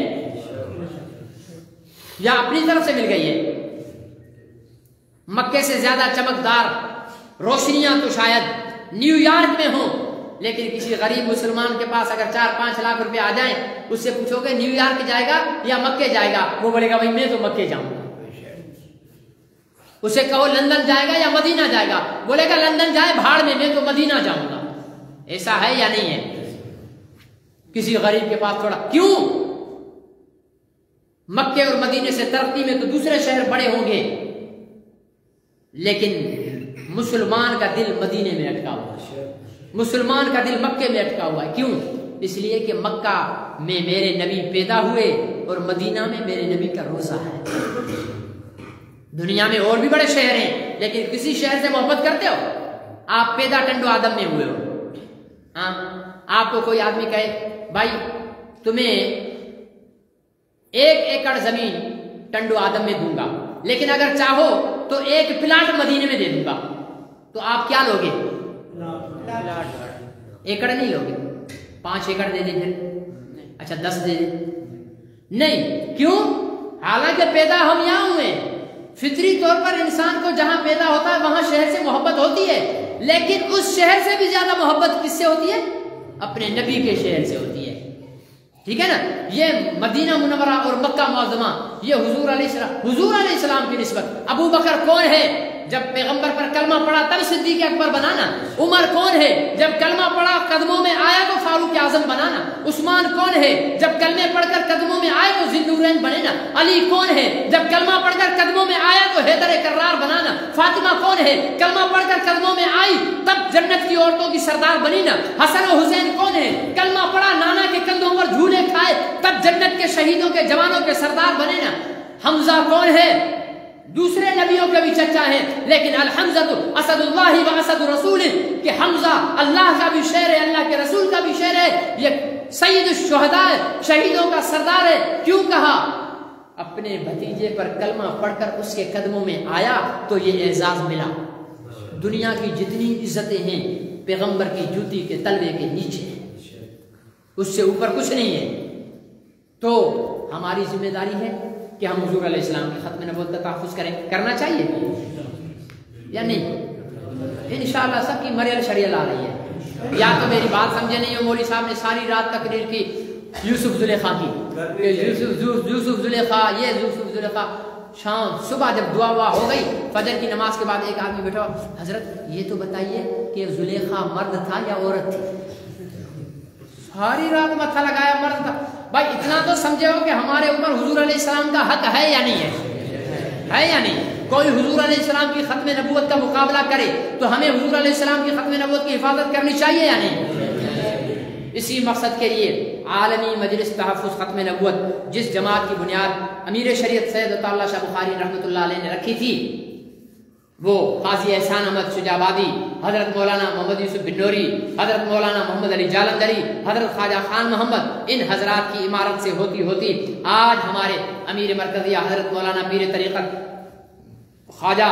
S1: یا اپنی طرف سے مل گئی ہے۔ مکے سے زیادہ چمکدار روشنیاں تو شاید نیو یارک میں ہوں، لیکن کسی غریب مسلمان کے پاس اگر 4-5 لاکھ روپے آ جائیں، اس سے پوچھو گے نیو یارک جائے گا یا مکے جائے گا، وہ بولے گا بھائی میں تو مکے جاؤں گا۔ اسے کہو لندن جائے گا یا مدینہ جائے گا، بولے گا لندن جائے بھاڑ میں تو مدینہ جاؤں گا۔ ایسا ہے یا نہیں ہے؟ کسی غریب کے پاس تھوڑا کیوں؟ مکے اور مدینے سے ترقی میں تو دوسرے شہر بڑے ہوں گے، لیکن مسلمان کا دل مدینے میں اٹکا ہوا ہے، مسلمان کا دل مکے میں اٹکا ہوا ہے۔ کیوں؟ اس لیے کہ مکہ میں میرے نبی پیدا ہوئے اور مدینہ میں میرے نبی کا روزہ ہے۔ دنیا میں اور بھی بڑے شہر ہیں لیکن کسی شہر سے محبت کرتے ہو؟ آپ پیدا ٹنڈو آدم میں ہوئے ہو، ہاں، آپ کو کوئی آدمی کہے بھائی تمہیں 1 ایکڑ زمین ٹنڈو آدم میں دوں گا، لیکن اگر چاہو تو 1 پلاٹ مدینے میں دے دوں گا، تو آپ کیا لوگے؟ ایکڑ نہیں لوگے، 5 ایکڑ دے دیں پھر، اچھا 10 دے دیں، نہیں، کیوں؟ حالانکہ پیدا ہم یہاں ہوئے، فطری طور پر انسان کو جہاں پیدا ہوتا ہے وہاں شہر سے محبت ہوتی ہے، لیکن اس شہر سے بھی زیادہ محبت کس سے ہوتی ہے؟ اپنے نبی کے شہر سے ہوتی ہے، ٹھیک ہے نا. یہ مدینہ منورہ اور مکہ معظمہ یہ حضور علیہ السلام کی نسبت. ابو بکر کون ہے؟ جب پیغمبر پر کلمہ پڑا تب صدیق اکبر بنانا. عمر کون ہے؟ جب کلمہ پڑا قدموں میں آیا تو فاروق اعظم بنانا. عثمان کون ہے؟ جب کلمے پڑھ کر قدموں میں آئے تو ذوالنورین بنے نا. علی کون ہے؟ جب کلمہ پڑھ کر قدموں میں آیا تو حیدر کرار بنانا. فاطمہ کون ہے؟ کلمہ پڑھ کر قدموں میں آئی تب جنت کی عورتوں کی سردار بنی نا. حسن و حسین کون ہے؟ کلمہ پڑھا نانا کے کندھوں پر جھولے کھائے تب جنت کے شہیدوں کے جوانوں کے سردار بنے نا. حمزہ کون ہے؟ دوسرے نبیوں کے بھی چچا ہیں لیکن الحمزہ اسد اللہ و اسد رسول کہ حمزہ اللہ کا بھی شعر ہے اللہ کے رسول کا بھی شعر ہے. یہ سید الشہداء شہیدوں کا سردار ہے. کیوں کہا؟ اپنے بھتیجے پر کلمہ پڑھ کر اس کے قدموں میں آیا تو یہ اعزاز ملا. دنیا کی جتنی عزتیں ہیں پیغمبر کی جوتی کے تلوے کے نیچے ہیں، اس سے اوپر کچھ نہیں ہے. تو ہماری ذمہ داری ہے کہ ہم حضور علیہ السلام کی ختم نبوت کا تحفظ کریں. کرنا چاہیے یا نہیں؟ انشاءاللہ سب کی مریل شریعل آ رہی ہے. یا تو میری بات سمجھے نہیں ہو، مولوی صاحب نے ساری رات تقریر کی یوسف زلیخا کی، یوسف زلیخا، یہ یوسف زلیخا. شام صبح جب دعا ہوا ہو گئی فجر کی نماز کے بعد ایک آدمی بیٹھا، حضرت یہ تو بتائیے کہ زلیخا مرد تھا یا عورت تھی؟ ساری رات متھا لگایا مرد تھا. بھائی اتنا تو سمجھے ہو کہ ہمارے اوپر حضور علیہ السلام کا حق ہے یا نہیں ہے یا نہیں؟ کوئی حضور علیہ السلام کی ختم نبوت کا مقابلہ کرے تو ہمیں حضور علیہ السلام کی ختم نبوت کی حفاظت کرنی چاہیے یا نہیں؟ اسی مقصد کے لیے عالمی مجلس تحفظ ختم نبوت جس جماعت کی بنیاد امیر شریعت سید عطا اللہ شاہ بخاری رحمۃ اللہ علیہ نے رکھی تھی، وہ قاضی احسان احمد شجابادی، حضرت مولانا محمد یوسف بنوری، حضرت مولانا محمد علی جالندری، حضرت خواجہ خان محمد، ان حضرات کی عمارت سے ہوتی ہوتی آج ہمارے امیر مرکزیہ حضرت مولانا پیر طریقت خواجہ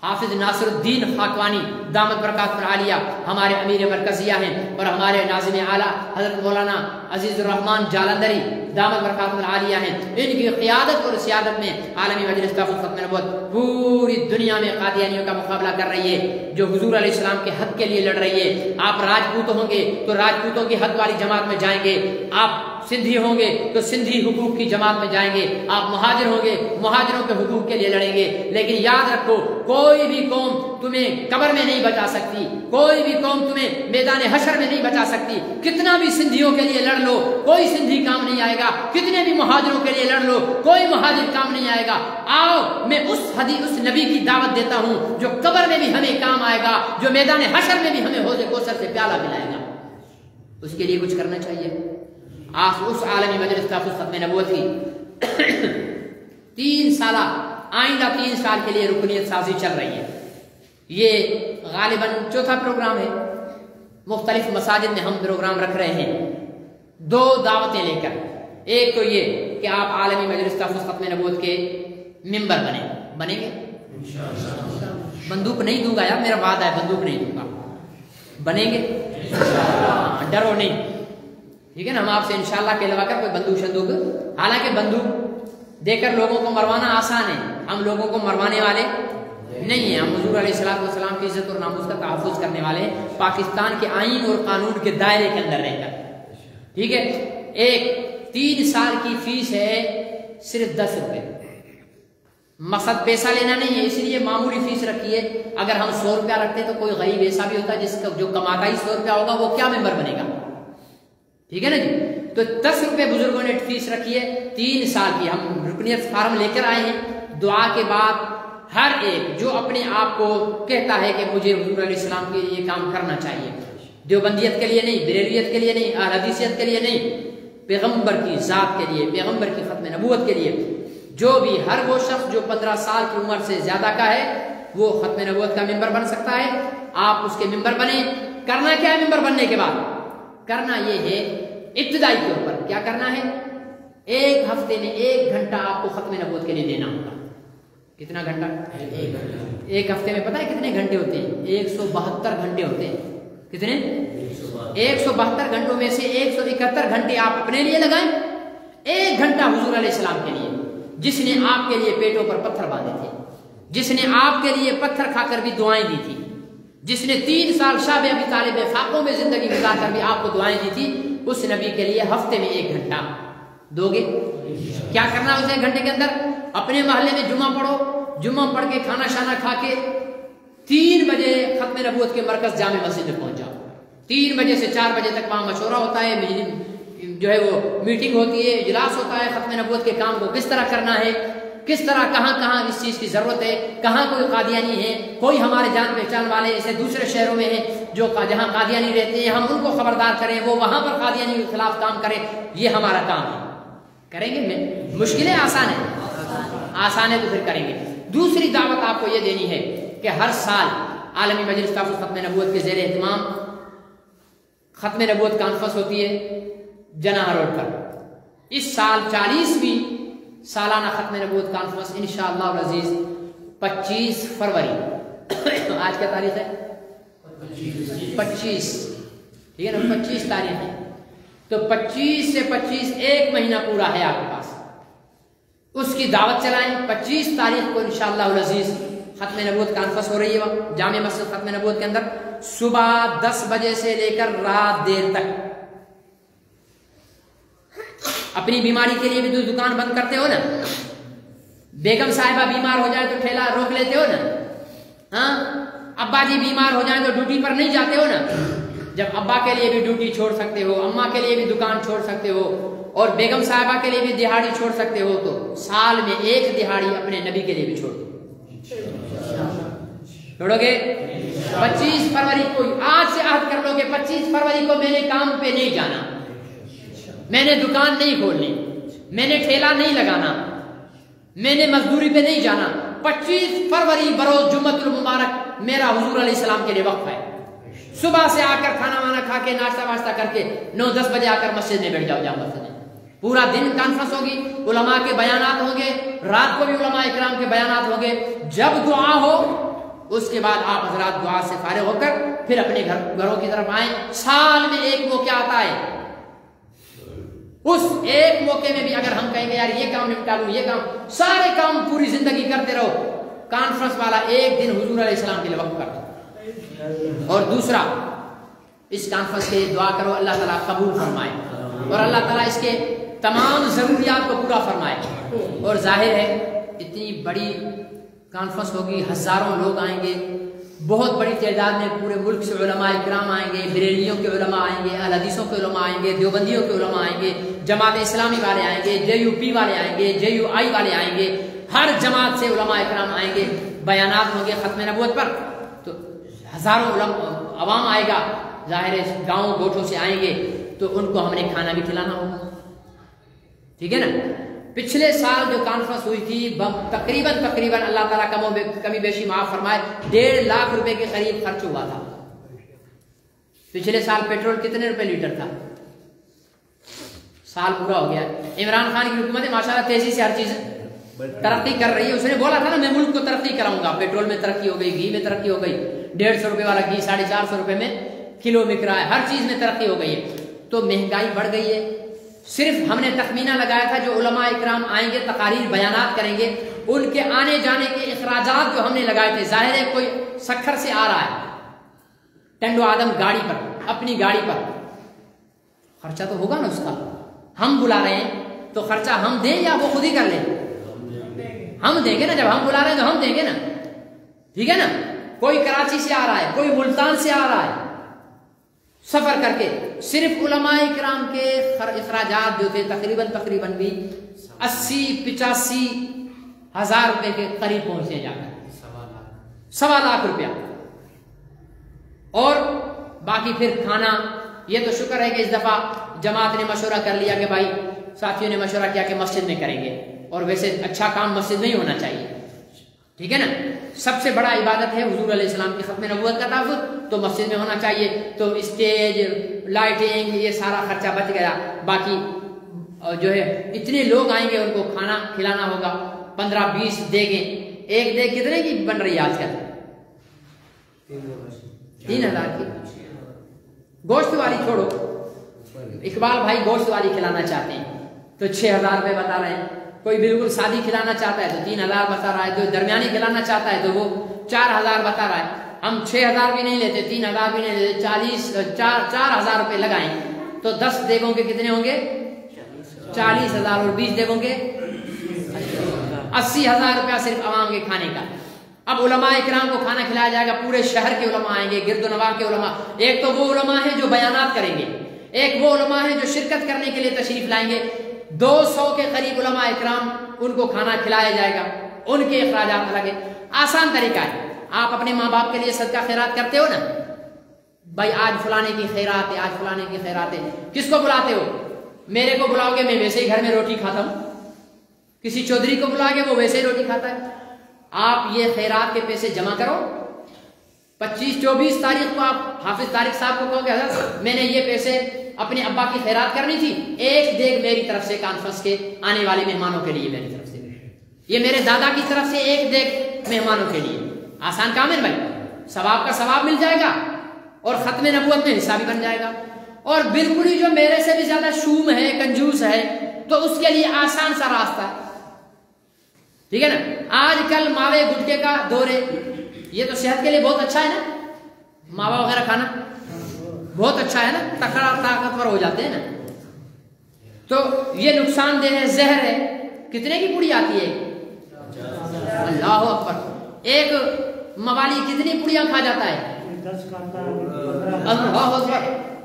S1: حافظ ناصر الدین خاکوانی دامت برکات العالیہ ہمارے امیر مرکزیہ ہیں، اور ہمارے ناظم اعلیٰ حضرت مولانا عزیز الرحمان جالندری دامت برکات العالیہ ہیں. ان کی قیادت اور سیادت میں عالمی مجلس تحفظ ختم نبوت پوری دنیا میں قادیانیوں کا مقابلہ کر رہی ہے، جو حضور علیہ السلام کے حق کے لیے لڑ رہی ہے. آپ راجپوت ہوں گے تو راجپوتوں کی حق والی جماعت میں جائیں گے، آپ سندھی ہوں گے تو سندھی حقوق کی جماعت میں جائیں گے، آپ مہاجر ہوں گے مہاجروں کے حقوق کے لیے لڑیں گے. لیکن یاد رکھو کوئی بھی قوم تمہیں قبر میں نہیں بچا سکتی، کوئی بھی قوم تمہیں میدان حشر میں نہیں بچا سکتی. کتنا بھی سندھیوں کے لیے لڑ لو کوئی سندھی کام نہیں آئے گا، کتنے بھی مہاجروں کے لیے لڑ لو کوئی مہاجر کام نہیں آئے گا. آؤ میں اس نبی کی دعوت دیتا ہوں جو قبر میں بھی ہمیں کام آئے گا، جو میدان حشر میں بھی ہمیں حوض کوثر سے پیالہ پلائے گا. اس کے لیے کچھ کرنا چاہیے. اس عالمی مجلس تحفظ ختم نبوت کی 3 سالہ آئندہ 3 سال کے لیے رکنیت سازی چل رہی ہے. یہ غالباً 4تھا پروگرام ہے. مختلف مساجد میں ہم پروگرام رکھ رہے ہیں 2 دعوتیں لے کر. ایک تو یہ کہ آپ عالمی مجلس تحفظ ختم نبوت کے ممبر بنیں گے. بندوق نہیں دوں گا یار، میرا وعدہ ہے بندوق نہیں دوں گا. بنیں گے؟ ڈرو نہیں، ٹھیک ہے نا. ہم آپ سے انشاءاللہ کہلوا کر کوئی بندوق شندوق، حالانکہ بندوق دے کر لوگوں کو مروانا آسان ہے، ہم لوگوں کو مروانے والے نہیں ہیں. ہم حضور علیہ السلام کی عزت اور ناموس کا تحفظ کرنے والے ہیں، پاکستان کے آئین اور قانون کے دائرے کے اندر رہ کر. ٹھیک ہے. ایک 3 سال کی فیس ہے صرف 10 روپے. مقصد پیسہ لینا نہیں ہے، اس لیے معمولی فیس رکھی ہے. اگر ہم 100 روپیہ رکھتے تو کوئی غریب ایسا بھی ہوتا ہے جس کا جو کماتا ہی 100 روپیہ ہوگا وہ کیا ممبر بنے گا. ٹھیک ہے نا جی. تو 10 روپے بزرگوں نے فیس رکھی ہے 3 سال کی. ہم رکنیت فارم لے کر آئے ہیں. دعا کے بعد ہر ایک جو اپنے آپ کو کہتا ہے کہ مجھے حضور علیہ السلام کے لیے کام کرنا چاہیے، دیوبندیت کے لیے نہیں، بریلویت کے لیے نہیں، اہل حدیثیت کے لیے نہیں، پیغمبر کی ذات کے لیے، پیغمبر کی ختم نبوت کے لیے، جو بھی ہر وہ شخص جو 15 سال کی عمر سے زیادہ کا ہے وہ ختم نبوت کا ممبر بن سکتا ہے. آپ اس کے ممبر بنیں. کرنا کیا ہے ممبر بننے کے بعد؟ کرنا یہ ہے ابتدائی کے اوپر کیا کرنا ہے، 1 ہفتے میں 1 گھنٹہ آپ کو ختم نبوت کے لیے دینا ہوگا. کتنا گھنٹہ؟ 1 ہفتے میں پتہ ہے کتنے گھنٹے ہوتے ہیں؟ 172 گھنٹے ہوتے ہیں. کتنے؟ 172 گھنٹوں میں سے 171 گھنٹے آپ اپنے لیے لگائیں، 1 گھنٹہ حضور علیہ السلام کے لیے، جس نے آپ کے لیے پیٹوں پر پتھر باندھے تھے، جس نے آپ کے لیے پتھر کھا کر بھی دعائیں دی تھی، جس نے 3 سال شاہ ابی طالب میں فاقوں میں زندگی گزار کر بھی آپ کو دعائیں دی تھی، اس نبی کے لیے ہفتے میں 1 گھنٹہ دو گے؟ کیا کرنا اس 1 گھنٹے کے اندر؟ اپنے محلے میں جمعہ پڑھو، جمعہ پڑھ کے کھانا شانا کھا کے 3 بجے ختم نبوت کے مرکز جامع مسجد میں پہنچ جاؤ۔ 3 بجے سے 4 بجے تک وہاں مشورہ ہوتا ہے، جو ہے وہ میٹنگ ہوتی ہے، اجلاس ہوتا ہے، ختم نبوت کے کام کو کس طرح کرنا ہے، کس طرح کہاں کہاں اس چیز کی ضرورت ہے، کہاں کوئی قادیانی ہے، کوئی ہمارے جان پہچان والے ایسے دوسرے شہروں میں ہیں جو جہاں قادیانی رہتے ہیں، ہم ان کو خبردار کریں، وہ وہاں پر قادیانی کے خلاف کام کریں۔ یہ ہمارا کام ہے، کریں گے؟ مشکلیں آسان ہیں، آسان ہے تو پھر کریں گے۔ دوسری دعوت آپ کو یہ دینی ہے کہ ہر سال عالمی مجلس تحفظ ختم نبوت کے زیر اہتمام ختم نبوت کانفرنس ہوتی ہے جناح روڈ پر۔ اس سال 40ویں سالانہ ختم نبوت کانفرنس انشاءاللہ العزیز 25 فروری آج کیا تاریخ ہے؟ 25، ٹھیک ہے نا، 25 تاریخ ہے، تو 25 سے 25 1 مہینہ پورا ہے آپ کے پاس، اس کی دعوت چلائیں۔ 25 تاریخ کو انشاءاللہ العزیز ختم نبوت کانفرنس ہو رہی ہے جامع مسجد ختم نبوت کے اندر، صبح 10 بجے سے لے کر رات دیر تک۔ اپنی بیماری کے لیے بھی تو دکان بند کرتے ہو نا، بیگم صاحبہ بیمار ہو جائے تو ٹھیلا روک لیتے ہو نا، ہاں، ابا جی بیمار ہو جائیں تو ڈیوٹی پر نہیں جاتے ہو نا۔ جب ابا کے لیے بھی ڈیوٹی چھوڑ سکتے ہو، اماں کے لیے بھی دکان چھوڑ سکتے ہو، اور بیگم صاحبہ کے لیے بھی دہاڑی چھوڑ سکتے ہو، تو سال میں 1 دہاڑی اپنے نبی کے لیے بھی چھوڑ دو۔ چھوڑو گے؟ 25 فروری کو آج سے عہد کر لو کہ 25 فروری کو میں نے کام پہ نہیں جانا، میں نے دکان نہیں کھولنی، میں نے ٹھیلا نہیں لگانا، میں نے مزدوری پہ نہیں جانا۔ 25 فروری بروز جمعۃ المبارک میرا حضور علیہ السلام کے لیے وقف ہے۔ صبح سے آ کر کھانا وانا کھا کے ناشتہ واشتہ کر کے 9-10 بجے آ کر مسجد میں بیٹھ جاؤ، جامع مسجد میں۔ پورا دن کانفرنس ہوگی، علماء کے بیانات ہوں گے، رات کو بھی علماء اکرام کے بیانات ہوں گے۔ جب دعا ہو اس کے بعد آپ حضرات دعا سے فارغ ہو کر پھر اپنے گھروں کی طرف آئیں۔ سال میں 1 موقع آتا ہے، اس 1 موقع میں بھی اگر ہم کہیں گے یار یہ کام نپٹا لوں، یہ کام، سارے کام پوری زندگی کرتے رہو، کانفرنس والا 1 دن حضور علیہ السلام کے لیے وقف کر دو۔ اور دوسرا، اس کانفرنس کے دعا کرو اللہ تعالیٰ قبول فرمائے اور اللہ تعالیٰ اس کے تمام ضروریات کو پورا فرمائے۔ اور ظاہر ہے اتنی بڑی کانفرنس ہوگی، ہزاروں لوگ آئیں گے، بہت بڑی تعداد میں پورے ملک سے علماء اکرام آئیں گے، بریلیوں کے علماء آئیں گے، اہل حدیثوں کے علماء آئیں گے، دیوبندیوں کے علماء آئیں گے، جماعت اسلامی والے آئیں گے، JUP والے آئیں گے، JUI والے آئیں گے، ہر جماعت سے علماء اکرام آئیں گے، بیانات ہوں گے ختم نبوت پر، تو ہزاروں عوام آئے گا، ظاہر ہے گاؤں گوٹھوں سے آئیں گے، تو ان کو ہم نے کھانا بھی کھلانا ہوگا، ٹھیک ہے نا۔ پچھلے سال جو کانفرنس ہوئی تھی تقریباً اللہ تعالیٰ کمی بیشی معاف فرمائے 1.5 لاکھ روپے کے قریب خرچ ہوا تھا۔ پچھلے سال پیٹرول کتنے روپے لیٹر تھا؟ سال پورا ہو گیا۔ عمران خان کی حکومت ماشاءاللہ تیزی سے ہر چیز ترقی کر رہی ہے، اس نے بولا تھا نا میں ملک کو ترقی کراؤں گا، پیٹرول میں ترقی ہو گئی، گھی میں ترقی ہو گئی، 150 روپے والا گھی 450 روپے میں کلو بک رہا ہے، ہر چیز میں ترقی ہو گئی ہے، تو مہنگائی بڑھ گئی ہے۔ صرف ہم نے تخمینہ لگایا تھا جو علماء اکرام آئیں گے، تقاریر بیانات کریں گے، ان کے آنے جانے کے اخراجات جو ہم نے لگائے تھے، ظاہر ہے کوئی سکھر سے آ رہا ہے، ٹنڈو آدم گاڑی پر، اپنی گاڑی پر، خرچہ تو ہوگا نا اس کا، ہم بلا رہے ہیں تو خرچہ ہم دیں یا وہ خود ہی کر لیں؟ ہم دیں گے نا، جب ہم بلا رہے ہیں تو ہم دیں گے نا، ٹھیک ہے نا۔ کوئی کراچی سے آ رہا ہے، کوئی ملتان سے آ رہا ہے، سفر کر کے، صرف علماء اکرام کے اخراجات جو تھے تقریباً بھی 80-85 ہزار روپے کے قریب پہنچے، جا کر 1.25 لاکھ روپیہ، اور باقی پھر کھانا۔ یہ تو شکر ہے کہ اس دفعہ جماعت نے مشورہ کر لیا کہ بھائی ساتھیوں نے مشورہ کیا کہ مسجد میں کریں گے، اور ویسے اچھا کام مسجد میں ہی ہونا چاہیے، ٹھیک ہے نا۔ سب سے بڑا عبادت ہے حضور علیہ السلام کی ختم نبوت کا تحفظ، تو مسجد میں ہونا چاہیے، تو اسٹیج، لائٹنگ، یہ سارا خرچہ بچ گیا۔ باقی جو ہے اتنے لوگ آئیں گے ان کو کھانا کھلانا ہوگا، 15-20 دیگیں، ایک دیگ کتنے کی بن رہی ہے آج کل؟ 3000 کی۔ گوشت والی چھوڑو، اقبال بھائی گوشت والی کھلانا چاہتے ہیں تو 6000 روپے بتا رہے ہیں، کوئی بالکل سادی کھلانا چاہتا ہے تو 3000 بتا رہا ہے، جو درمیانی کھلانا چاہتا ہے تو وہ 4000 بتا رہا ہے۔ ہم 6,000 بھی نہیں لیتے, 3,000 بھی نہیں لیتے, 4,000 روپے لگائیں تو 10 دیگوں کے کتنے ہوں گے؟ 40,000, اور 20 دیگوں کے 80,000 روپیہ صرف عوام کے کھانے کا. اب علماء اکرام کو کھانا کھلایا جائے گا, پورے شہر کے علماء آئیں گے, گرد و نواح کے علماء. ایک تو وہ علماء ہیں جو بیانات کریں گے, ایک وہ علماء ہیں جو شرکت کرنے کے لیے تشریف لائیں گے. 200 کے قریب علماء اکرام, ان کو کھانا کھلایا جائے گا, ان کے اخراجات الگ ہیں. آسان طریقہ ہے. آپ اپنے ماں باپ کے لیے صدقہ خیرات کرتے ہو نا, بھائی آج فلانے کی خیرات ہے, آج فلانے کی خیرات ہے, کس کو بلاتے ہو؟ میرے کو بلاؤ گے, میں ویسے ہی گھر میں روٹی کھاتا ہوں. کسی چودھری کو بلاؤ گے, وہ ویسے ہی روٹی کھاتا ہے. آپ یہ خیرات کے پیسے جمع کرو, 25-24 تاریخ کو آپ حافظ طارق صاحب کو کہو کہ حضرت میں نے یہ پیسے اپنے ابا کی خیرات کرنی تھی, ایک دیگ میری طرف سے کانفرنس کے آنے والے مہمانوں کے لیے, میری طرف سے, یہ میرے دادا کی طرف سے ایک دیگ مہمانوں کے لیے. آسان کام ہے بھائی, ثواب کا ثواب مل جائے گا اور ختم نبوت میں حصہ بھی بن جائے گا. اور بالکل ہی جو میرے سے بھی زیادہ شوم ہے, کنجوس ہے, تو اس کے لیے آسان سا راستہ ہے, ٹھیک ہے نا. آج کل ماوے گٹکے کا دور ہے, یہ تو صحت کے لیے بہت اچھا ہے نا, ماوا وغیرہ کھانا بہت اچھا ہے نا, تکڑا طاقتور ہو جاتے ہیں نا. تو یہ نقصان دہ ہے, زہر ہے. کتنے کی پوڑی آتی ہے؟ اللہ اکبر. ایک موالی کتنی پوڑیاں کھا جاتا ہے؟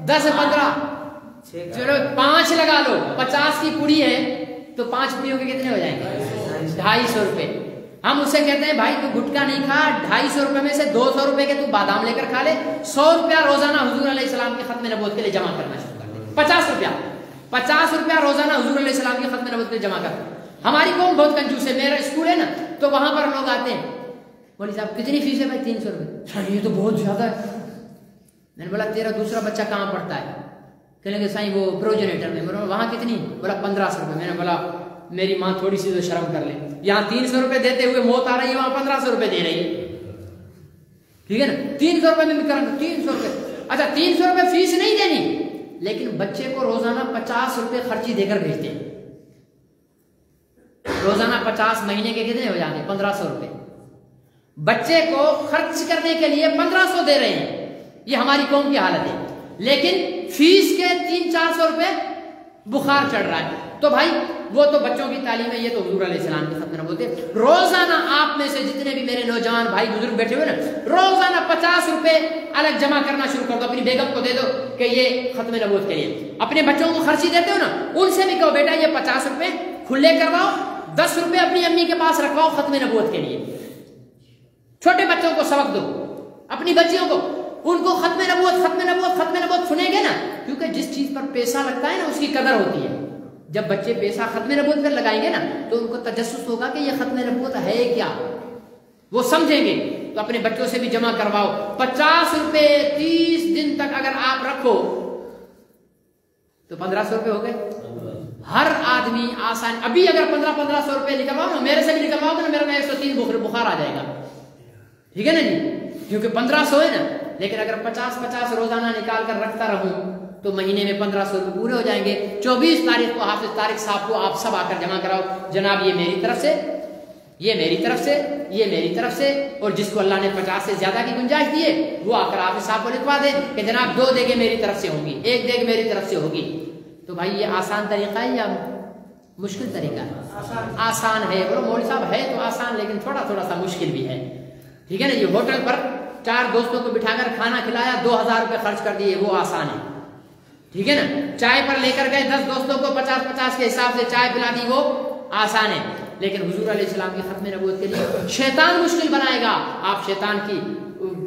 S1: 10-15. چلو 5 لگا لو, 50 کی پوڑی ہے تو 5 پوڑیوں کے کتنے ہو جائیں گے؟ 250 روپے. ہم اسے کہتے ہیں بھائی تو گٹکا نہیں کھا, 250 روپے میں سے 200 روپے کے تو بادام لے کر کھا لے. 100 روپیہ روزانہ حضور علیہ السلام کے ختم نبوت کے لیے جمع کرنا شروع کر دے. 50 روپیہ روزانہ حضور علیہ السلام کے ختم نبوت کے لیے جمع کر. ہماری قوم بہت کنجوس ہے. میرا اسکول ہے نا, تو وہاں پر لوگ آتے ہیں, مولوی صاحب کتنی فیس ہے بھائی؟ 300 روپے. یہ تو بہت زیادہ ہے. میں نے بولا تیرا دوسرا بچہ کہاں پڑھتا ہے؟ کہنے کہ سائیں وہ پروجنیٹر میں. وہاں کتنی؟ بولا 1500 روپے. میں نے بولا میری ماں تھوڑی سی تو شرم کر لے, یہاں 300 روپے دیتے ہوئے موت آ رہی ہے, وہاں 1500 روپے دے رہی ہے, ٹھیک ہے نا. 300 روپے میں بھی کروں, 300 روپے. اچھا 300 روپے فیس نہیں دینی, لیکن بچے کو روزانہ 50 روپے خرچی دے کر بھیجتے ہیں. روزانہ 50 مہینے کے کتنے ہو جاتے ہیں؟ 1500 روپے. بچے کو خرچ کرنے کے لیے 1500 دے رہے ہیں. یہ ہماری قوم کی حالت ہے. لیکن فیس کے 300-400 روپے بخار چڑھ رہا ہے. تو بھائی وہ تو بچوں کی تعلیم ہے, یہ تو حضور علیہ السلام کے ختم نبوت ہے. روزانہ آپ میں سے جتنے بھی میرے نوجوان بھائی بزرگ بیٹھے ہوئے نا, روزانہ 50 روپے الگ جمع کرنا شروع کر دو. اپنی بیگم کو دے دو کہ یہ ختم نبوت کے لیے. اپنے بچوں کو خرچی دیتے ہو نا, ان سے بھی کہو بیٹا یہ 50 روپے کھلے کرواؤ, 10 روپے اپنی امی کے پاس رکھواؤ ختم نبوت کے لیے. چھوٹے بچوں کو سبق دو, اپنی بچیوں کو, ان کو ختم نبوت سنیں گے نا, کیونکہ جس چیز پر پیسہ لگتا ہے نا اس کی قدر ہوتی ہے. جب بچے پیسہ ختم نبوت پر لگائیں گے نا تو ان کو تجسس ہوگا کہ یہ ختم نبوت ہے کیا, وہ سمجھیں گے. تو اپنے بچوں سے بھی جمع کرواؤ. 50 روپے 30 دن تک اگر آپ رکھو تو 1500 روپے ہو گئے. ہر آدمی آسان. ابھی اگر 1500 روپے نکلواؤ نا, میرے سے بھی نکلواؤ گے نا, میرا 103 بخار آ جائے گا, ٹھیک ہے نا جی, کیونکہ 1500 ہے نا. لیکن اگر 50 روزانہ نکال کر رکھتا رہوں تو مہینے میں 1500 روپے پورے ہو جائیں گے. 24 تاریخ کو حافظ طارق صاحب کو آپ سب آ کر جمع کراؤ. جناب یہ میری طرف سے, یہ میری طرف سے, یہ میری طرف سے, اور جس کو اللہ نے 50 سے زیادہ کی گنجائش دی ہے وہ آ کر حافظ صاحب کو لکھوا دے کہ جناب 2 دیگیں میری طرف سے ہوں گی, 1 دیگ میری طرف سے ہوگی. تو بھائی یہ آسان طریقہ ہے یا مشکل طریقہ ہے؟ آسان ہے. بولو مولوی صاحب ہے تو آسان, لیکن تھوڑا سا مشکل بھی ہے, ٹھیک ہے نا. یہ ہوٹل پر 4 دوستوں کو بٹھا کر کھانا کھلایا, 2000 روپے خرچ کر دیے, وہ آسان ہے, ٹھیک ہے نا. چائے پر لے کر گئے 10 دوستوں کو 50 کے حساب سے چائے پلا دی, وہ آسان ہے. لیکن حضور علیہ السلام کی ختم نبوت کے لیے شیطان مشکل بنائے گا. آپ شیطان کی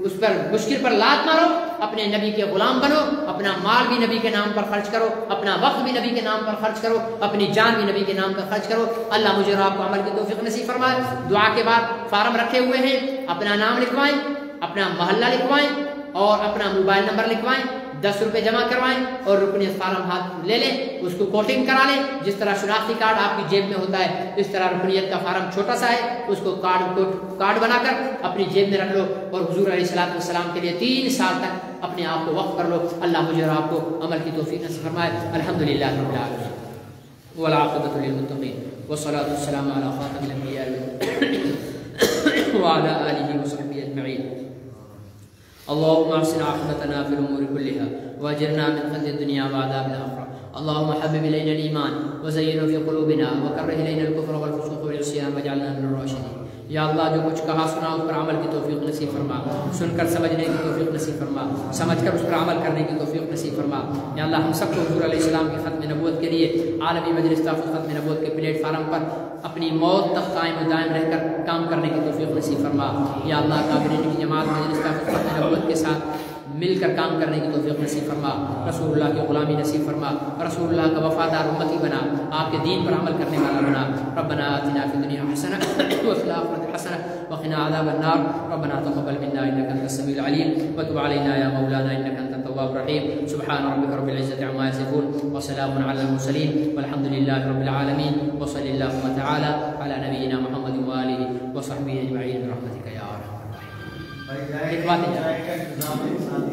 S1: اس پر مشکل پر لات مارو, اپنے نبی کے غلام بنو, اپنا مال بھی نبی کے نام پر خرچ کرو, اپنا وقت بھی نبی کے نام پر خرچ کرو, اپنی جان بھی نبی کے نام پر خرچ کرو. اللہ مجھے اور آپ کو عمل کی توفیق نصیب فرمائے. دعا کے بعد فارم رکھے ہوئے ہیں, اپنا نام لکھوائیں, اپنا محلہ لکھوائیں اور اپنا موبائل نمبر لکھوائیں, 10 روپے جمع کروائیں اور رکنیت فارم ہاتھ لے لیں, اس کو کوٹنگ کرا لیں. جس طرح شناختی کارڈ آپ کی جیب میں ہوتا ہے اس طرح رکنیت کا فارم چھوٹا سا ہے, اس کو کارڈ بنا کر اپنی جیب میں رکھ لو اور حضور علیہ السلام کے لیے 3 سال تک اپنے آپ کو وقف کر لو. اللہ مجھے اور آپ کو عمل کی توفیق نصیب فرمائے. الحمدللہ رب العالمین والعاقبۃ للمتقین والصلاۃ والسلام علی خاتم الانبیاء وعلی آلہ وصحبہ اجمعین. اللهم احسن عاقبتنا في الامور كلها واجرنا من خزي الدنيا وعذاب الاخره. اللهم حبب الينا الايمان وزينه في قلوبنا وكره الينا الكفر والفسوق والعصيان واجعلنا من الراشدين. یا اللہ جو کچھ کہا سنا اس پر عمل کی توفیق نصیب فرما، سن کر سمجھنے کی توفیق نصیب فرما، سمجھ کر اس پر عمل کرنے کی توفیق نصیب فرما. یا اللہ ہم سب کو حضور علیہ السلام کی ختم نبوت کے لیے عالمی مجلس تحفظ ختم نبوت کے پلیٹ فارم پر اپنی موت تک قائم و دائم رہ کر کام کرنے کی توفیق نصیب فرما. یا اللہ کابرین کی جماعت مجلس تحفظ ختم نبوت کے ساتھ مل کر کام کرنے کی توفیق نصیب فرما. رسول اللہ کی غلامی نصیب فرما، رسول اللہ کا وفادار امتی بنا، آپ کے دین پر عمل کرنے والا بنا. ربنا آتنا فی الدنیا حسنہ وفی الآخرۃ حسنہ وقنا عذاب النار. ربنا تقبل منا انک انت السمیع العلیم وتب علینا یا مولانا انک انت التواب الرحیم. سبحان ربک رب العزة عما یصفون وسلام علی المرسلین والحمد للہ رب العالمین وصلی اللہم تعالی علی نبینا محمد وآلہ وصحبہ اجمعین برحمتک یا ارحم الراحمین.